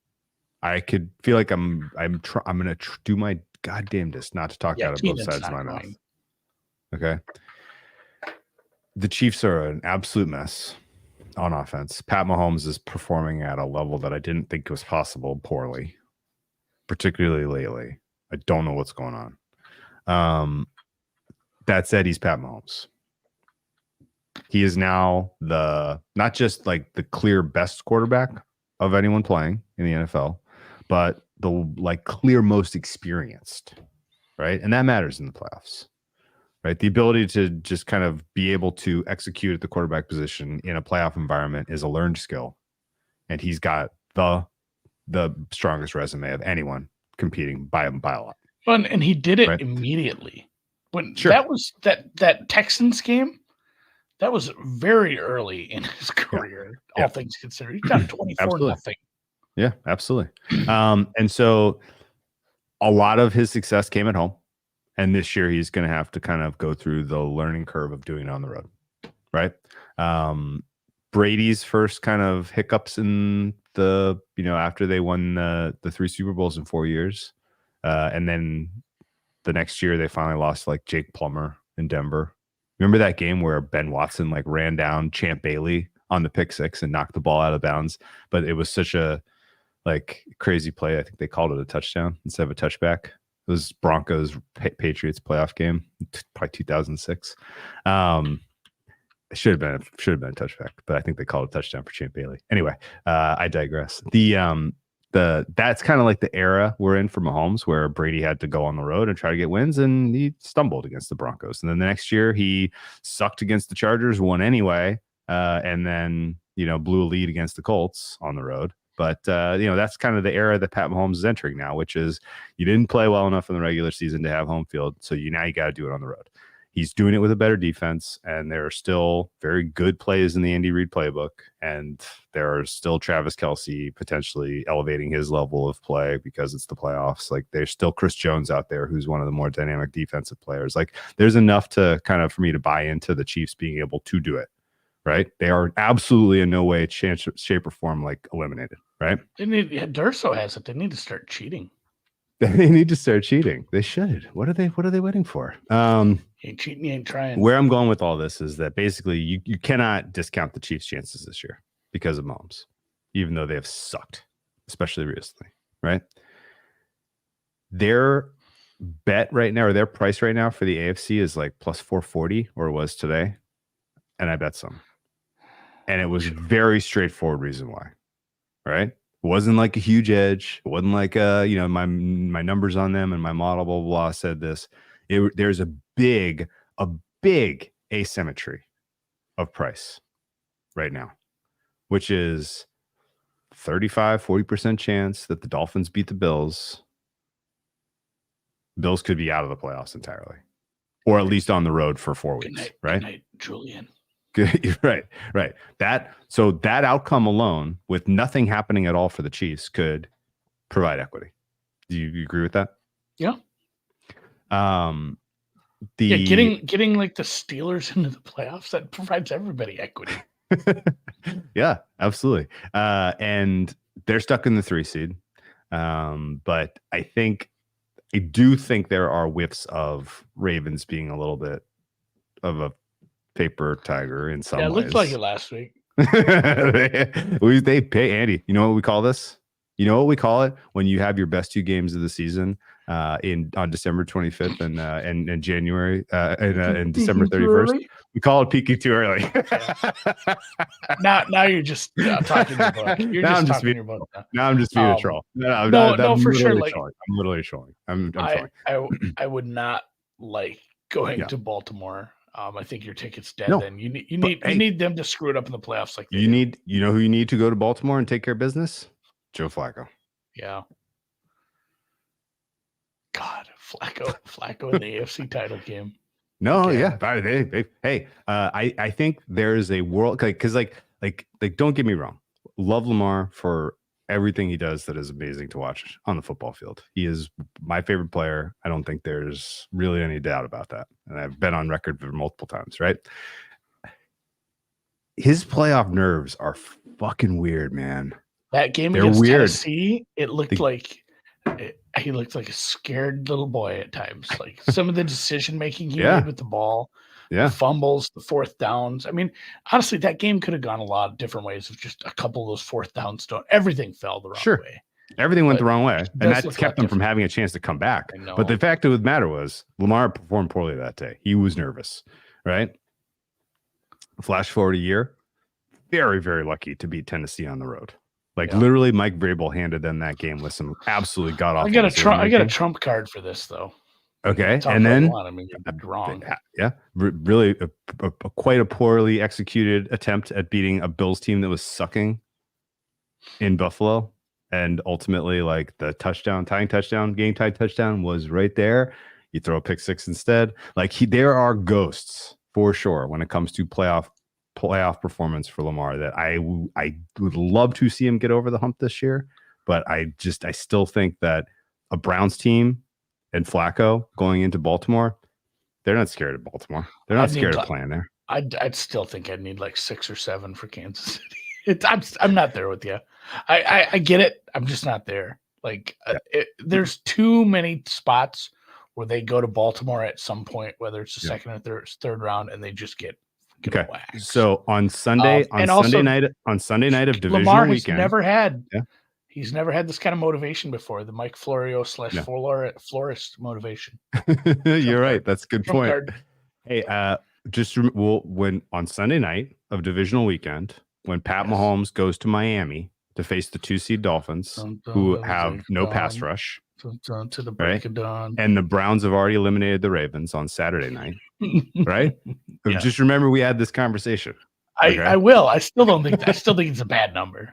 I could feel like I'm going to do my goddamnedest not to talk out of both sides of my mouth. Okay. The Chiefs are an absolute mess on offense. Pat Mahomes is performing at a level that I didn't think was possible poorly, particularly lately. I don't know what's going on. That said, he's Pat Mahomes. He is now not just like the clear best quarterback of anyone playing in the NFL, but the like clear most experienced, right? And that matters in the playoffs, right? The ability to just kind of be able to execute at the quarterback position in a playoff environment is a learned skill. And he's got the strongest resume of anyone competing by a lot. And he did it right? Immediately. When that was that Texans game, that was very early in his career, all things considered. He got 24-0. Yeah, absolutely. And so a lot of his success came at home. And this year he's going to have to kind of go through the learning curve of doing it on the road, right? Brady's first kind of hiccups in after they won the 3 Super Bowls in 4 years. And then the next year they finally lost like Jake Plummer in Denver. Remember that game where Ben Watson like ran down Champ Bailey on the pick six and knocked the ball out of bounds? But it was such a like crazy play. I think they called it a touchdown instead of a touchback. It was Broncos Patriots playoff game, probably 2006. It should have been a touchback, but I think they called it a touchdown for Champ Bailey. Anyway, I digress. That's kind of like the era we're in for Mahomes, where Brady had to go on the road and try to get wins, and he stumbled against the Broncos. And then the next year he sucked against the Chargers, won anyway, and then blew a lead against the Colts on the road. But that's kind of the era that Pat Mahomes is entering now, which is you didn't play well enough in the regular season to have home field, so now you got to do it on the road. He's doing it with a better defense, and there are still very good plays in the Andy Reid playbook, and there are still Travis Kelce potentially elevating his level of play because it's the playoffs. Like, there's still Chris Jones out there, who's one of the more dynamic defensive players. Like, there's enough to kind of for me to buy into the Chiefs being able to do it, right? They are absolutely in no way, shape, or form like eliminated, right? Durso has it. They need to start cheating. They need to start cheating. They should. What are they waiting for? You ain't cheating, you ain't trying. Where I'm going with all this is that basically you cannot discount the Chiefs' chances this year because of Mahomes, even though they have sucked, especially recently, right? Their bet right now, or their price right now for the AFC is like plus 440, or it was today. And I bet some. And it was a very straightforward reason why, right? It wasn't like a huge edge. It wasn't like my numbers on them and my model blah blah blah said this. There's a big asymmetry of price right now, which is 35-40% chance that the Dolphins beat the Bills. Bills could be out of the playoffs entirely, or at least on the road for 4 weeks. Right, good night, Julian. Right. That outcome alone, with nothing happening at all for the Chiefs, could provide equity. Do you agree with that? Yeah. Getting like the Steelers into the playoffs, that provides everybody equity. Yeah, absolutely. And they're stuck in the 3 seed. But I do think there are whiffs of Ravens being a little bit of a paper tiger in some ways. Yeah, it looked like it last week. They pay Andy. You know what we call this? You know what we call it when you have your best 2 games of the season on December 25th and January and December 31st. We call it peaking too early. Now you're just talking your book. You're just talking your book. Now I'm just being a troll. No, for sure. Like, I'm literally trolling. I'm trolling. I would not like going to Baltimore. I think your ticket's dead. No, then you need them to screw it up in the playoffs. Like you know who you need to go to Baltimore and take care of business? Joe Flacco. Yeah. God, Flacco in the AFC title game. No, yeah. I think there is a world, because like don't get me wrong, love Lamar for everything he does that is amazing to watch on the football field. He is my favorite player. I don't think there's really any doubt about that. And I've been on record for multiple times, right? His playoff nerves are fucking weird, man. That game They're against weird. Tennessee, it looked like he looked like a scared little boy at times. Like some of the decision making he made with the ball, the fumbles, the fourth downs. I mean, honestly, that game could have gone a lot of different ways if just a couple of those fourth downs don't. Everything fell the wrong way. Everything went the wrong way, and that kept them from having a chance to come back. But the fact of the matter was, Lamar performed poorly that day. He was nervous, right? Flash forward a year, very, very lucky to beat Tennessee on the road. Like literally, Mike Vrabel handed them that game with some absolutely god awful. I got a trump card for this though. Okay, and then wrong. Really quite a poorly executed attempt at beating a Bills team that was sucking in Buffalo, and ultimately, like the tying touchdown, game tied touchdown was right there. You throw a pick six instead. Like there are ghosts for sure when it comes to playoff performance for Lamar that I would love to see him get over the hump this year, but I still think that a Browns team and Flacco going into Baltimore, they're not scared of Baltimore. They're not scared of playing there. I'd still think I'd need like 6 or 7 for Kansas City. I'm not there with you. I get it. I'm just not there. Like there's too many spots where they go to Baltimore at some point, whether it's the second or third round, and they just get waxed. So on Sunday, Sunday night of divisional Lamar weekend, he's never had this kind of motivation before. The Mike Florio / florist motivation. You're right. That's a good point. Hey, when on Sunday night of divisional weekend, when Pat Mahomes goes to Miami to face the 2 seed Dolphins, who have no pass rush, to the break of dawn, and the Browns have already eliminated the Ravens on Saturday night, right? Just remember we had this conversation. I will. I still think it's a bad number.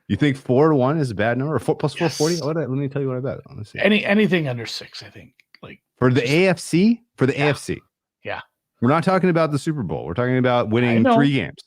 You think 4-1 is a bad number? Or 4 plus 440? Let me tell you what I bet. Let's see. Anything under 6, I think. Like for the AFC? For the AFC. Yeah. We're not talking about the Super Bowl. We're talking about winning 3 games.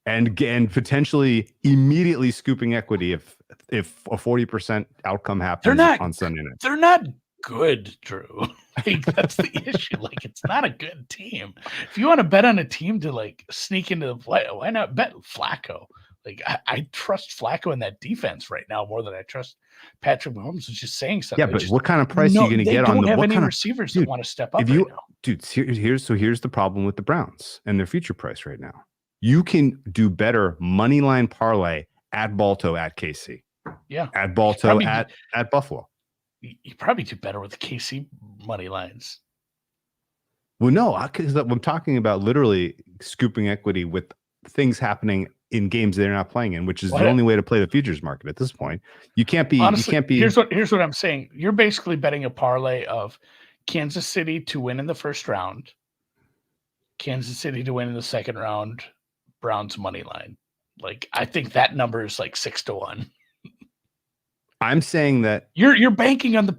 And potentially immediately scooping equity if a 40% outcome happens on Sunday night. They're not good, Drew. Like that's the issue. Like it's not a good team. If you want to bet on a team to like sneak into the play, why not bet Flacco? Like I trust Flacco in that defense right now more than I trust Patrick Mahomes. Is just saying something. Yeah, but what kind of price are you going to get on the? They don't have any kind receivers that want to step up right now. Dude, here's the problem with the Browns and their future price right now. You can do better money line parlay at Balto at KC. Yeah, at Balto at Buffalo. You probably do better with the KC money lines. Well, no, because I'm talking about literally scooping equity with things happening in games they're not playing in, which is the only way to play the futures market at this point. You can't be. Honestly, you can't be. Here's what I'm saying. You're basically betting a parlay of Kansas City to win in the first round, Kansas City to win in the second round, Browns money line. Like I think that number is like 6-1. I'm saying that you're banking on the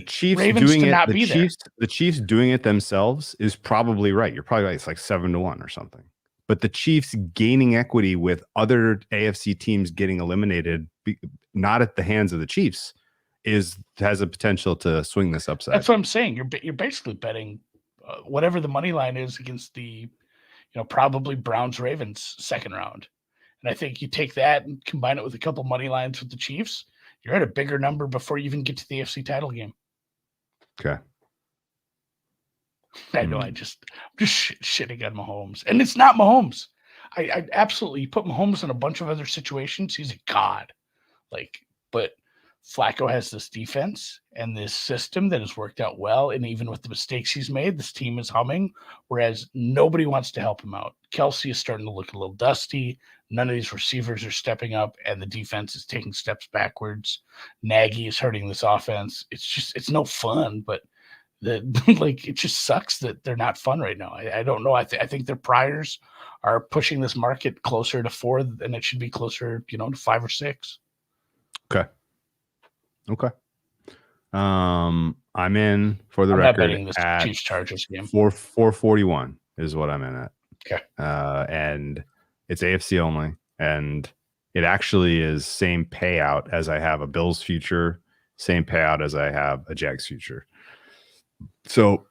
Chiefs Ravens doing to it. not be there. The Chiefs doing it themselves is probably right. You're probably right. It's like 7-1 or something. But the Chiefs gaining equity with other AFC teams getting eliminated, not at the hands of the Chiefs, has a potential to swing this upside. That's what I'm saying. You're basically betting whatever the money line is against the, probably Browns Ravens second round. And I think you take that and combine it with a couple money lines with the Chiefs, you're at a bigger number before you even get to the AFC title game. Okay. I know. I'm just shitting on Mahomes, and it's not Mahomes. I absolutely put Mahomes in a bunch of other situations. He's a god, but Flacco has this defense and this system that has worked out well. And even with the mistakes he's made, this team is humming, whereas nobody wants to help him out. Kelsey is starting to look a little dusty. None of these receivers are stepping up, and the defense is taking steps backwards. Nagy is hurting this offense. It's no fun, but it just sucks that they're not fun right now. I don't know. I think their priors are pushing this market closer to 4 than it should be closer, to 5 or 6. Okay. I'm in for the record at Chiefs Chargers game. 441 is what I'm in at. Okay. And It's AFC only, and it actually is same payout as I have a Bills future, same payout as I have a Jags future. So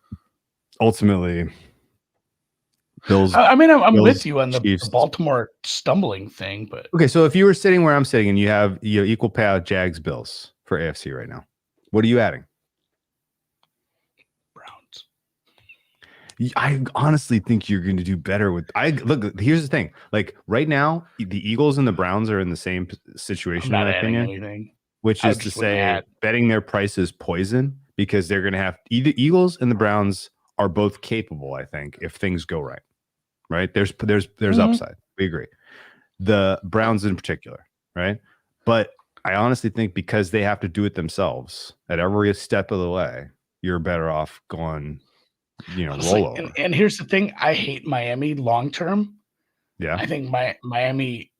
ultimately, Bills. I'm Bills, with you on the Chiefs. Baltimore stumbling thing, but Okay, so if you were sitting where I'm sitting and you have equal payout Jags Bills for AFC right now, what are you adding? Browns. I honestly think you're going to do better with. Look. Here's the thing: like right now, the Eagles and the Browns are in the same I'm situation, in not my adding opinion, anything. which I is to just wouldn't say, add. betting their price is poison because they're going to have either Eagles and the Browns are both capable. I think if things go right, right there's upside. We agree. The Browns in particular, right? But I honestly think because they have to do it themselves at every step of the way, you're better off going, Honestly, rollover. and here's the thing: I hate Miami long term. Yeah. I think Miami,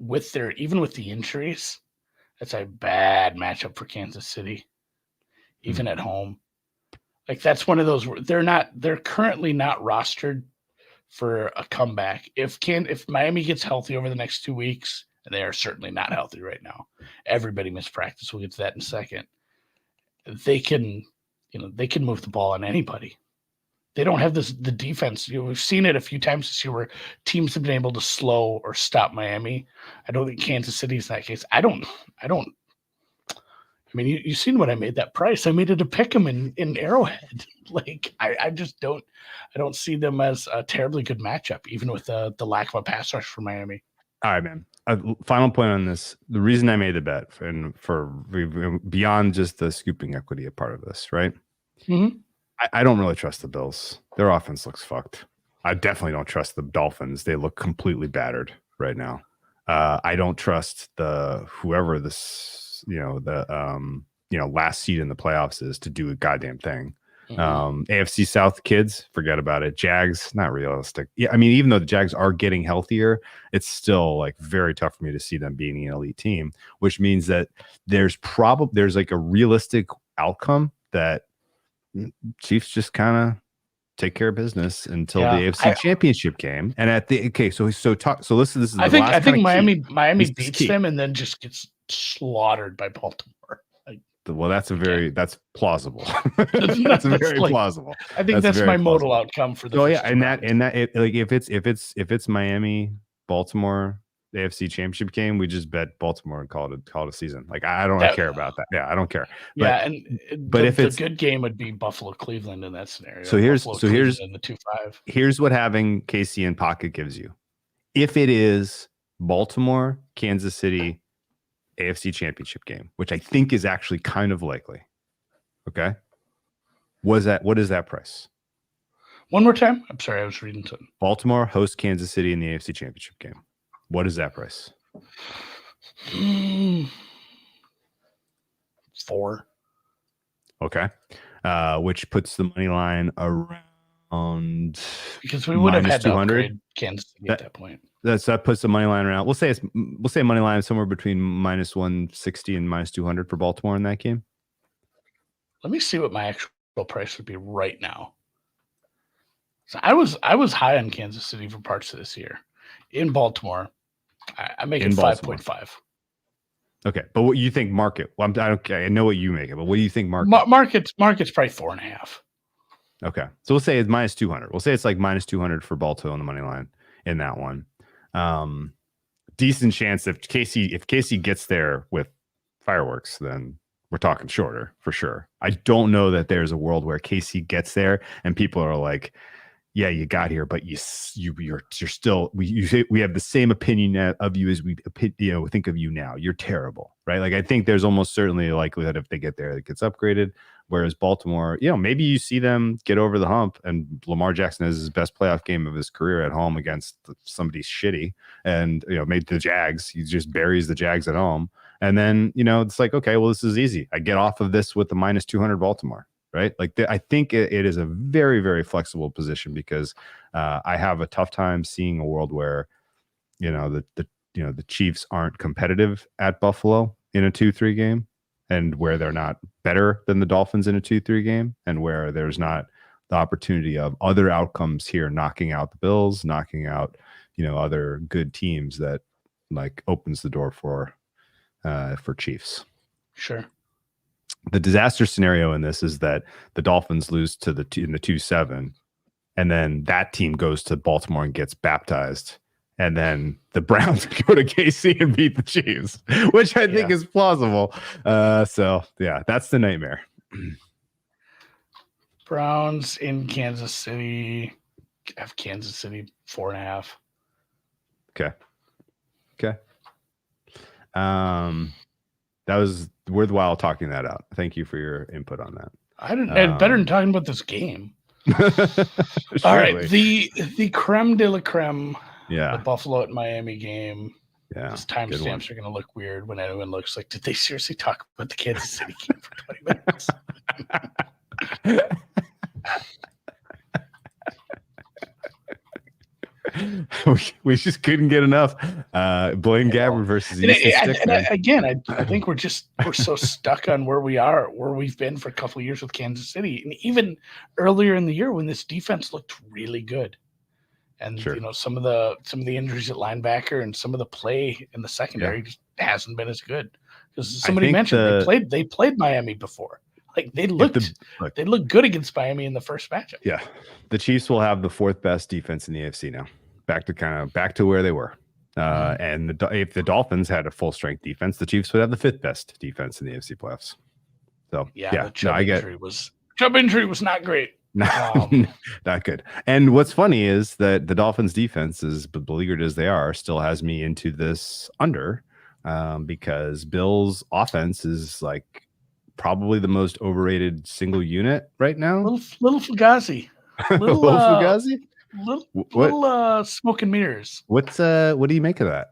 even with the injuries, that's a bad matchup for Kansas City, even at home. Like that's one of those they're currently not rostered for a comeback. If Miami gets healthy over the next 2 weeks, and they are certainly not healthy right now, everybody missed practice. We'll get to that in a second. They can move the ball on anybody. They don't have the defense. We've seen it a few times this year where teams have been able to slow or stop Miami. I don't think Kansas City is that case. I mean, you've seen what I made that price. I made it a pick 'em in Arrowhead. Like I just don't see them as a terribly good matchup, even with the lack of a pass rush for Miami. All right, man. Final point on this. The reason I made the bet and for beyond just the scooping equity a part of this, right? Mm-hmm. I don't really trust the Bills. Their offense looks fucked. I definitely don't trust the Dolphins. They look completely battered right now. I don't trust whoever this, last seed in the playoffs is to do a goddamn thing. AFC South kids, forget about it. Jags, not realistic. Yeah, I mean, even though the Jags are getting healthier, it's still like very tough for me to see them being an elite team, which means that there's like a realistic outcome that Chiefs just kind of take care of business until the AFC Championship game. And listen, this is I think Miami beats them and then just gets slaughtered by Baltimore. Well, that's plausible. That's very plausible. I think that's my modal outcome for the. Oh yeah, if it's Miami, Baltimore, the AFC Championship game, we just bet Baltimore and call it a season. Like I don't care about that. Yeah, I don't care. Yeah, but if it's a good game, would be Buffalo Cleveland in that scenario. So here's in the 2-5. Here's what having KC in pocket gives you. If it is Baltimore, Kansas City, AFC Championship game, which I think is actually kind of likely. Okay. What is that price? One more time. I'm sorry, I was reading something. Baltimore hosts Kansas City in the AFC Championship game. What is that price? 4. Okay. Which puts the money line around, because we would have had to upgrade Kansas City at that point. That puts the money line around. We'll say money line somewhere between -160 and -200 for Baltimore in that game. Let me see what my actual price would be right now. So I was high on Kansas City for parts of this year. In Baltimore, I make it 5.5. Okay, but what you think market? Well, I know what you make it, but what do you think market? Market's probably 4.5. Okay, so we'll say it's -200. We'll say it's like -200 for Balto on the money line in that one. Decent chance if Casey gets there with fireworks, then we're talking shorter for sure. I don't know that there's a world where Casey gets there and people are like, yeah, you got here, but you're still we have the same opinion of you as we think of you now. You're terrible, right? Like I think there's almost certainly a likelihood if they get there, it gets upgraded. Whereas Baltimore, maybe you see them get over the hump and Lamar Jackson has his best playoff game of his career at home against somebody shitty, and made the Jags. He just buries the Jags at home, and then it's like, okay, well, this is easy. I get off of this with the -200 Baltimore. Right. Like I think it is a very, very flexible position because I have a tough time seeing a world where, the Chiefs aren't competitive at Buffalo in a 2-3 game, and where they're not better than the Dolphins in a 2-3 game, and where there's not the opportunity of other outcomes here, knocking out the Bills, knocking out, other good teams that like opens the door for Chiefs. Sure. The disaster scenario in this is that the Dolphins lose to in the 2-7, and then that team goes to Baltimore and gets baptized, and then the Browns go to KC and beat the Chiefs, which I think is plausible. So yeah, that's the nightmare. Browns in Kansas City. I have Kansas City 4.5. Okay. That was worthwhile talking that out. Thank you for your input on that. I didn't. Better than talking about this game. All right, the creme de la creme. Yeah, the Buffalo at Miami game. Yeah, these timestamps are going to look weird when anyone looks like, did they seriously talk about the Kansas City game for 20 minutes? we just couldn't get enough. Blaine Gabbert versus Easton Stick. I think we're so stuck on where we've been for a couple of years with Kansas City, and even earlier in the year when this defense looked really good, and some of the injuries at linebacker and some of the play in the secondary just hasn't been as good. Because somebody mentioned they played Miami before. Like they looked good against Miami in the first matchup. Yeah, the Chiefs will have the fourth best defense in the AFC now. Back to where they were. And if the Dolphins had a full strength defense, the Chiefs would have the fifth best defense in the AFC playoffs. So the Chubb injury was not great. Not good. And what's funny is that the Dolphins defense, as beleaguered as they are, still has me into this under because Bills offense is like probably the most overrated single unit right now. Little Fugazi. Little Fugazi? Little smoke and mirrors. What do you make of that?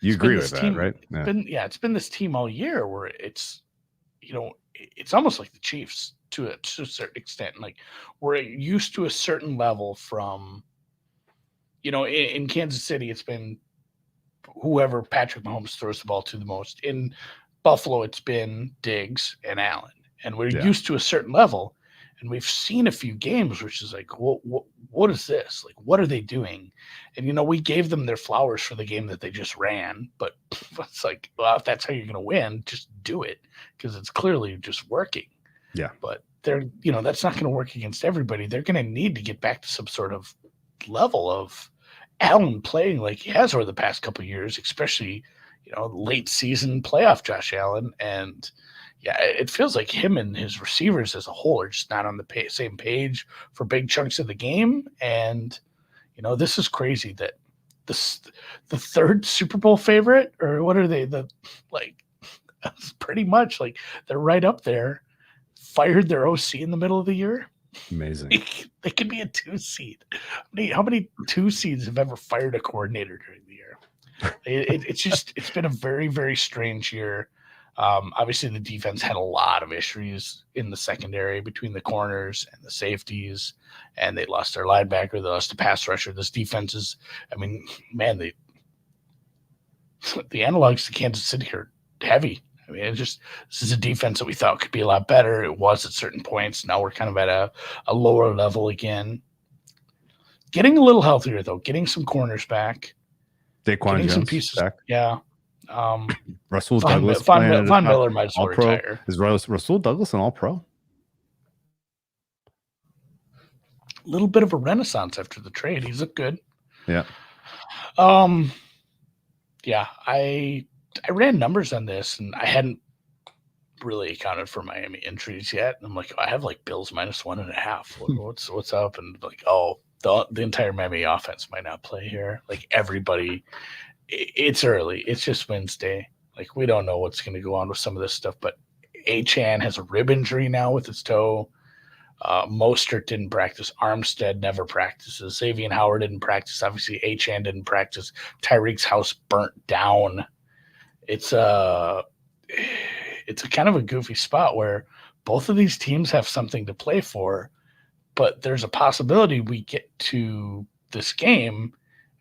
You agree with that, right? It's been this team all year where it's almost like the Chiefs to a certain extent. Like we're used to a certain level from, in Kansas City, it's been whoever Patrick Mahomes throws the ball to the most. In Buffalo, it's been Diggs and Allen. And we're used to a certain level. And we've seen a few games, which is like, what is this? Like, what are they doing? And, we gave them their flowers for the game that they just ran. But it's like, well, if that's how you're going to win, just do it. Because it's clearly just working. Yeah. But that's not going to work against everybody. They're going to need to get back to some sort of level of Allen playing like he has over the past couple of years, especially, late season playoff Josh Allen. And yeah, it feels like him and his receivers as a whole are just not on the same page for big chunks of the game. And, this is crazy that the third Super Bowl favorite, or what are they? Pretty much like they're right up there, fired their OC in the middle of the year. Amazing. They could be a 2 seed. How many 2 seeds have ever fired a coordinator during the year? It's been a very, very strange year. Obviously, the defense had a lot of issues in the secondary between the corners and the safeties, and they lost their linebacker. They lost a pass rusher. This defense is, the analogs to Kansas City are heavy. This is a defense that we thought could be a lot better. It was at certain points. Now we're kind of at a lower level again. Getting a little healthier, though. Getting some corners back. Daquan Jones some pieces back. Yeah. Russell Douglas. Von Miller might as well retire. Is Russell Douglas an all-pro? A little bit of a renaissance after the trade. He's looked good. Yeah. Yeah, I ran numbers on this, and I hadn't really accounted for Miami injuries yet. And I'm like, I have like Bills -1.5. What's up? And like, the entire Miami offense might not play here. Like everybody. It's early. It's just Wednesday. Like we don't know what's going to go on with some of this stuff. But Achane has a rib injury now with his toe. Mostert didn't practice. Armstead never practices. Xavier Howard didn't practice. Obviously, Achane didn't practice. Tyreek's house burnt down. It's a kind of a goofy spot where both of these teams have something to play for, but there's a possibility we get to this game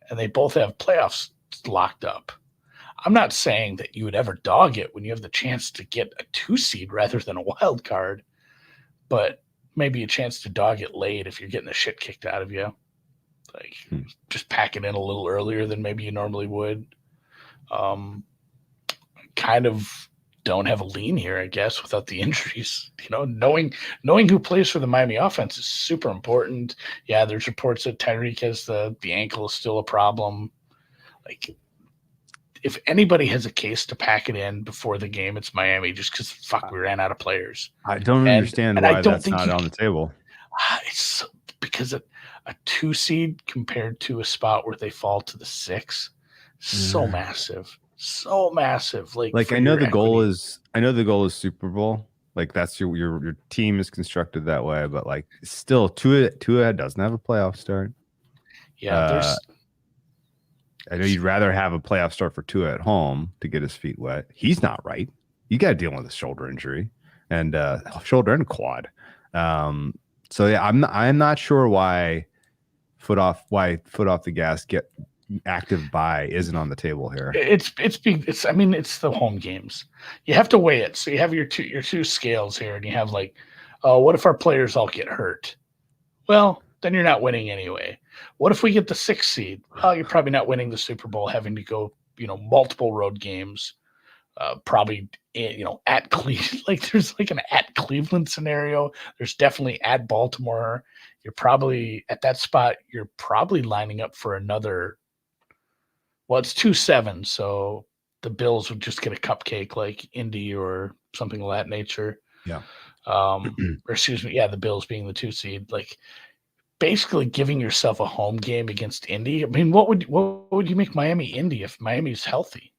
and they both have playoffs locked up. I'm not saying that you would ever dog it when you have the chance to get a 2 seed rather than a wild card, but maybe a chance to dog it late if you're getting the shit kicked out of you. Like just pack it in a little earlier than maybe you normally would. Kind of don't have a lean here, I guess, without the injuries. Knowing who plays for the Miami offense is super important. Yeah, there's reports that Tyreek has the ankle is still a problem. Like, if anybody has a case to pack it in before the game, it's Miami, just because we ran out of players. I don't understand why I don't that's think not on the table. It's because a 2 seed compared to a spot where they fall to the 6, so massive. So massive. Like I know the goal is Super Bowl. Like that's your team is constructed that way, but like still Tua doesn't have a playoff start. Yeah, I know you'd rather have a playoff start for Tua at home to get his feet wet. He's not right. You got to deal with a shoulder injury and shoulder and quad. So yeah, I'm not sure why foot off the gas get active buy isn't on the table here. It's the home games. You have to weigh it. So you have your two scales here, and you have like, what if our players all get hurt? Well, then you're not winning anyway. What if we get the 6th seed? Well, you're probably not winning the Super Bowl, having to go, multiple road games. Probably, at Cleveland. Like there's like an at Cleveland scenario. There's definitely at Baltimore. You're probably at that spot. You're probably lining up for another. Well, it's 2-7, so the Bills would just get a cupcake like Indy or something of that nature. Yeah. Or excuse me, the Bills being the 2 seed, like basically giving yourself a home game against Indy. I mean, what would you make Miami Indy if Miami's healthy?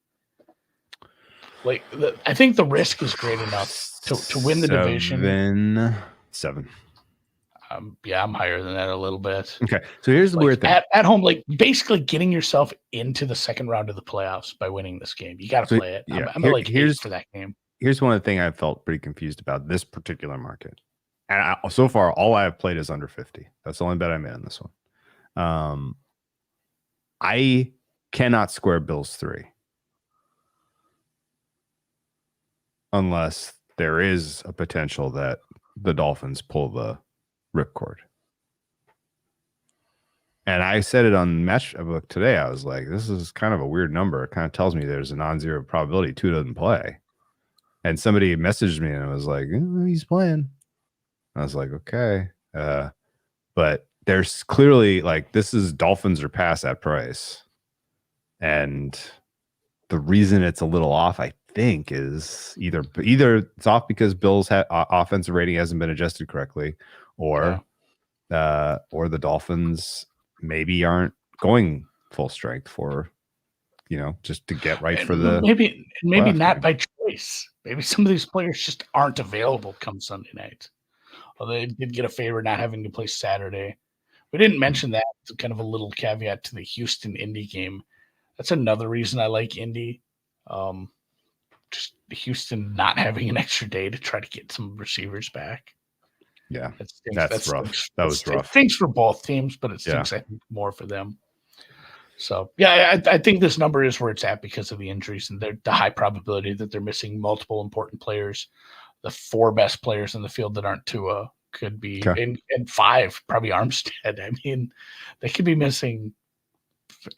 Like, I think the risk is great enough to win the division. 7. I'm higher than that a little bit. Okay, so here's the weird thing. At home, like basically getting yourself into the second round of the playoffs by winning this game. You got to play it. Yeah, I'm like here's for that game. Here's one of the things I felt pretty confused about this particular market. And so far, all I have played is under 50. That's the only bet I made on this one. I cannot square Bills 3 unless there is a potential that the Dolphins pull the ripcord. And I said it on Matchbook today. I was like, this is kind of a weird number. It kind of tells me there's a non-zero probability Tua doesn't play. And somebody messaged me and I was like, he's playing. I was like, okay. But there's clearly like, this is Dolphins are past that price. And the reason it's a little off, I think, is either it's off because Bills' offensive rating hasn't been adjusted correctly, or the Dolphins maybe aren't going full strength for, just to get right for the maybe not by choice. Maybe some of these players just aren't available come Sunday night. Well, they did get a favor not having to play Saturday. We didn't mention that. It's kind of a little caveat to the Houston Indy game. That's another reason I like Indy. Just Houston not having an extra day to try to get some receivers back. Yeah, that's rough. That was rough. It stinks for both teams, but it stinks, I think, more for them. So, yeah, I think this number is where it's at because of the injuries and the high probability that they're missing multiple important players. The 4 best players in the field that aren't Tua could be, and 5 probably Armstead. I mean, they could be missing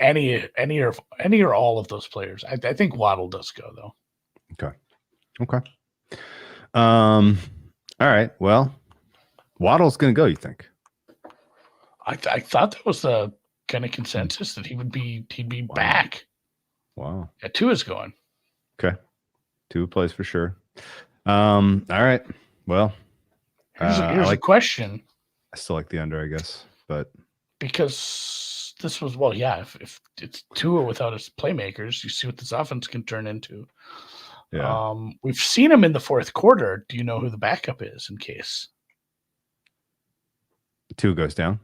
any or all of those players. I think Waddle does go though. Okay. All right. Well, Waddle's going to go. You think? I thought that was the kind of consensus that he'd be back. Wow. Yeah, Tua's going. Okay. Tua plays for sure. All right. Well, here's a question. I still like the under, I guess, but because this was if it's Tua without his playmakers, you see what this offense can turn into. Yeah. We've seen him in the fourth quarter. Do you know who the backup is in case Tua goes down?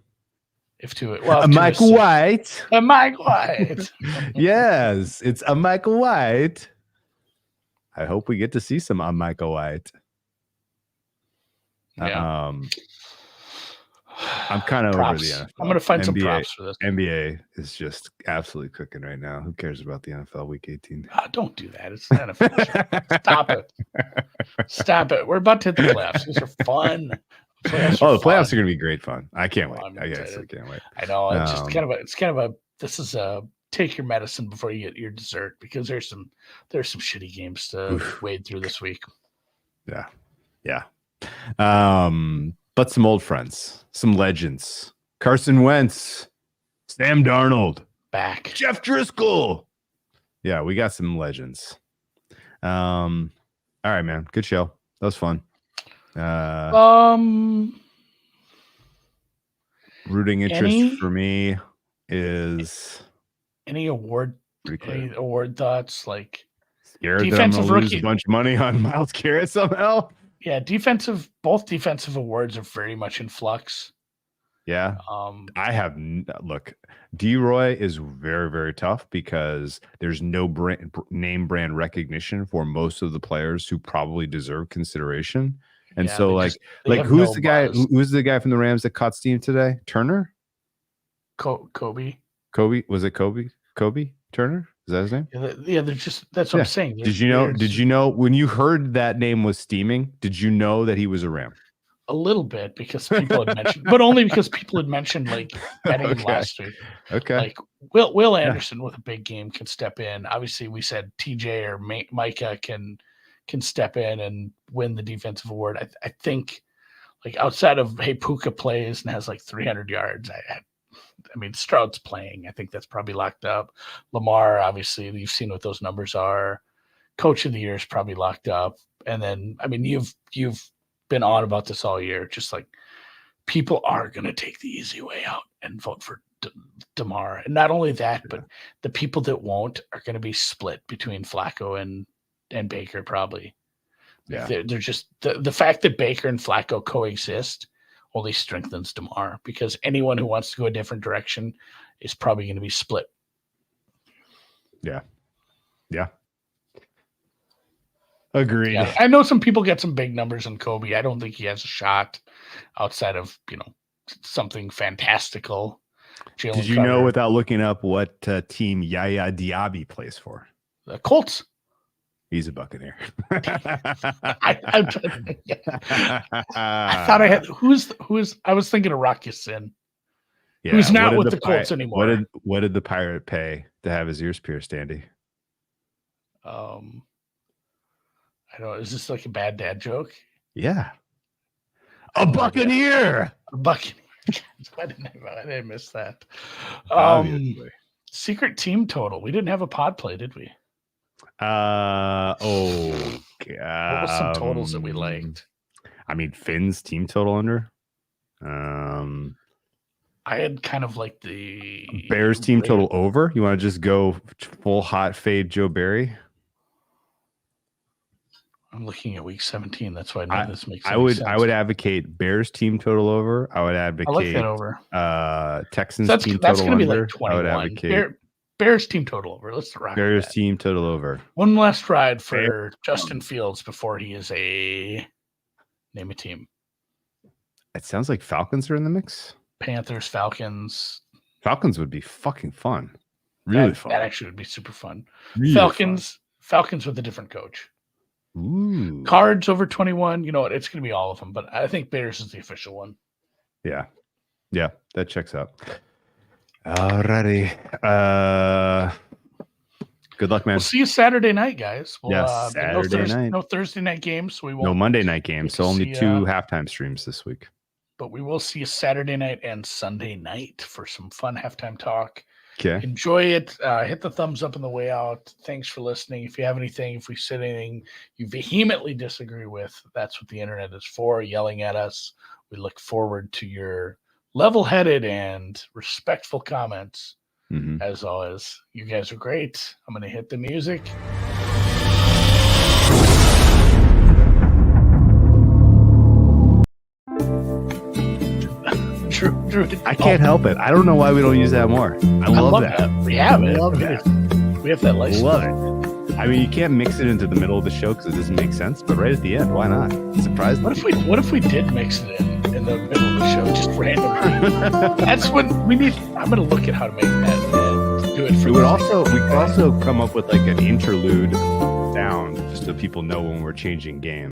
If Tua, Mike White. Mike White. Yes, it's a Michael White. I hope we get to see some Michael White. Yeah. I'm kind of over the NFL. I'm going to find some props for this. NBA is just absolutely cooking right now. Who cares about the NFL Week 18? Don't do that. It's the NFL. Stop it. Stop it. We're about to hit the playoffs. These are fun. The playoffs are going to be great fun. I can't wait. I'm I guess I excited. can't wait. I know it's just kind of a this is a take your medicine before you get your dessert, because there's some shitty games to wade through this week. Yeah. But some old friends, some legends. Carson Wentz, Sam Darnold, back. Jeff Driscoll. Yeah, we got some legends. All right, man. Good show. That was fun. Rooting interest for me is any award thoughts, like scared that I'm gonna lose a bunch of money on Myles Garrett somehow. Yeah, both defensive awards are very much in flux. Yeah. Look, D-Roy is very, very tough because there's no name brand recognition for most of the players who probably deserve consideration. And so who's the guy from the Rams that caught steam today? Turner? Kobe. Was it Kobe? Kobe Turner? Is that his name? Yeah, that's what I'm saying. Did you know when you heard that name was steaming, did you know that he was a Ram? A little bit, because people had mentioned, but only because people had mentioned like betting him last week. Okay. Like Will Anderson with a big game can step in. Obviously, we said TJ or Micah can step in and win the defensive award. I think, like, outside of Puka plays and has like 300 yards. I mean, Stroud's playing. I think that's probably locked up. Lamar, obviously, you've seen what those numbers are. Coach of the year is probably locked up. And then, I mean, you've been on about this all year. Just like, people are going to take the easy way out and vote for DeMar. And not only that, but the people that won't are going to be split between Flacco and Baker, probably. Yeah. They're just the fact that Baker and Flacco coexist only strengthens DeMar, because anyone who wants to go a different direction is probably going to be split. Yeah. Agreed. Yeah, I know some people get some big numbers on Kobe. I don't think he has a shot outside of, something fantastical. Did you know, without looking up, what team Yaya Diaby plays for? The Colts. He's a Buccaneer. I thought I had who's I was thinking of Rock Ya-Sin. Yeah, who's not with the Colts anymore. What did the Pirate pay to have his ears pierced, Andy? I don't. Is this like a bad dad joke? Yeah. A Buccaneer. A Buccaneer. Why didn't I miss that? Secret team total. We didn't have a pod play, did we? God. What was some totals that we liked? I mean, Finn's team total under. I had kind of like the Bears team total over. You want to just go full hot fade Joe Barry? I'm looking at week 17. That's why I know this makes sense. I would advocate Bears team total over. I would advocate I like that over. Texans team total that's gonna under. Be like 21. I would advocate Bears team total over. Let's rock Bears team total over. One last ride for Justin Fields before he is name a team. It sounds like Falcons are in the mix. Panthers, Falcons. Falcons would be fucking fun. Really fun. That actually would be super fun. Really Falcons with a different coach. Ooh. Cards over 21. You know what? It's going to be all of them, but I think Bears is the official one. Yeah, that checks out. Alrighty. Good luck, man. We'll see you Saturday night, guys. Saturday night. No Thursday night games. So we won't. No Monday night games. So only 2 halftime streams this week. But we will see you Saturday night and Sunday night for some fun halftime talk. Okay. Enjoy it. Hit the thumbs up on the way out. Thanks for listening. If you have anything, if we said anything you vehemently disagree with, that's what the internet is for, yelling at us. We look forward to your level-headed and respectful comments. Mm-hmm. As always, you guys are great. I'm going to hit the music. Drew, I can't help it. I don't know why we don't use that more. I love that. We have it. Love that. We have that license. Love it. I mean, you can't mix it into the middle of the show because it doesn't make sense. But right at the end, why not? Surprise! What if we did mix it in the middle of the show, just randomly? That's when we need. I'm going to look at how to make that and do it. We could also come up with like an interlude sound just so people know when we're changing games.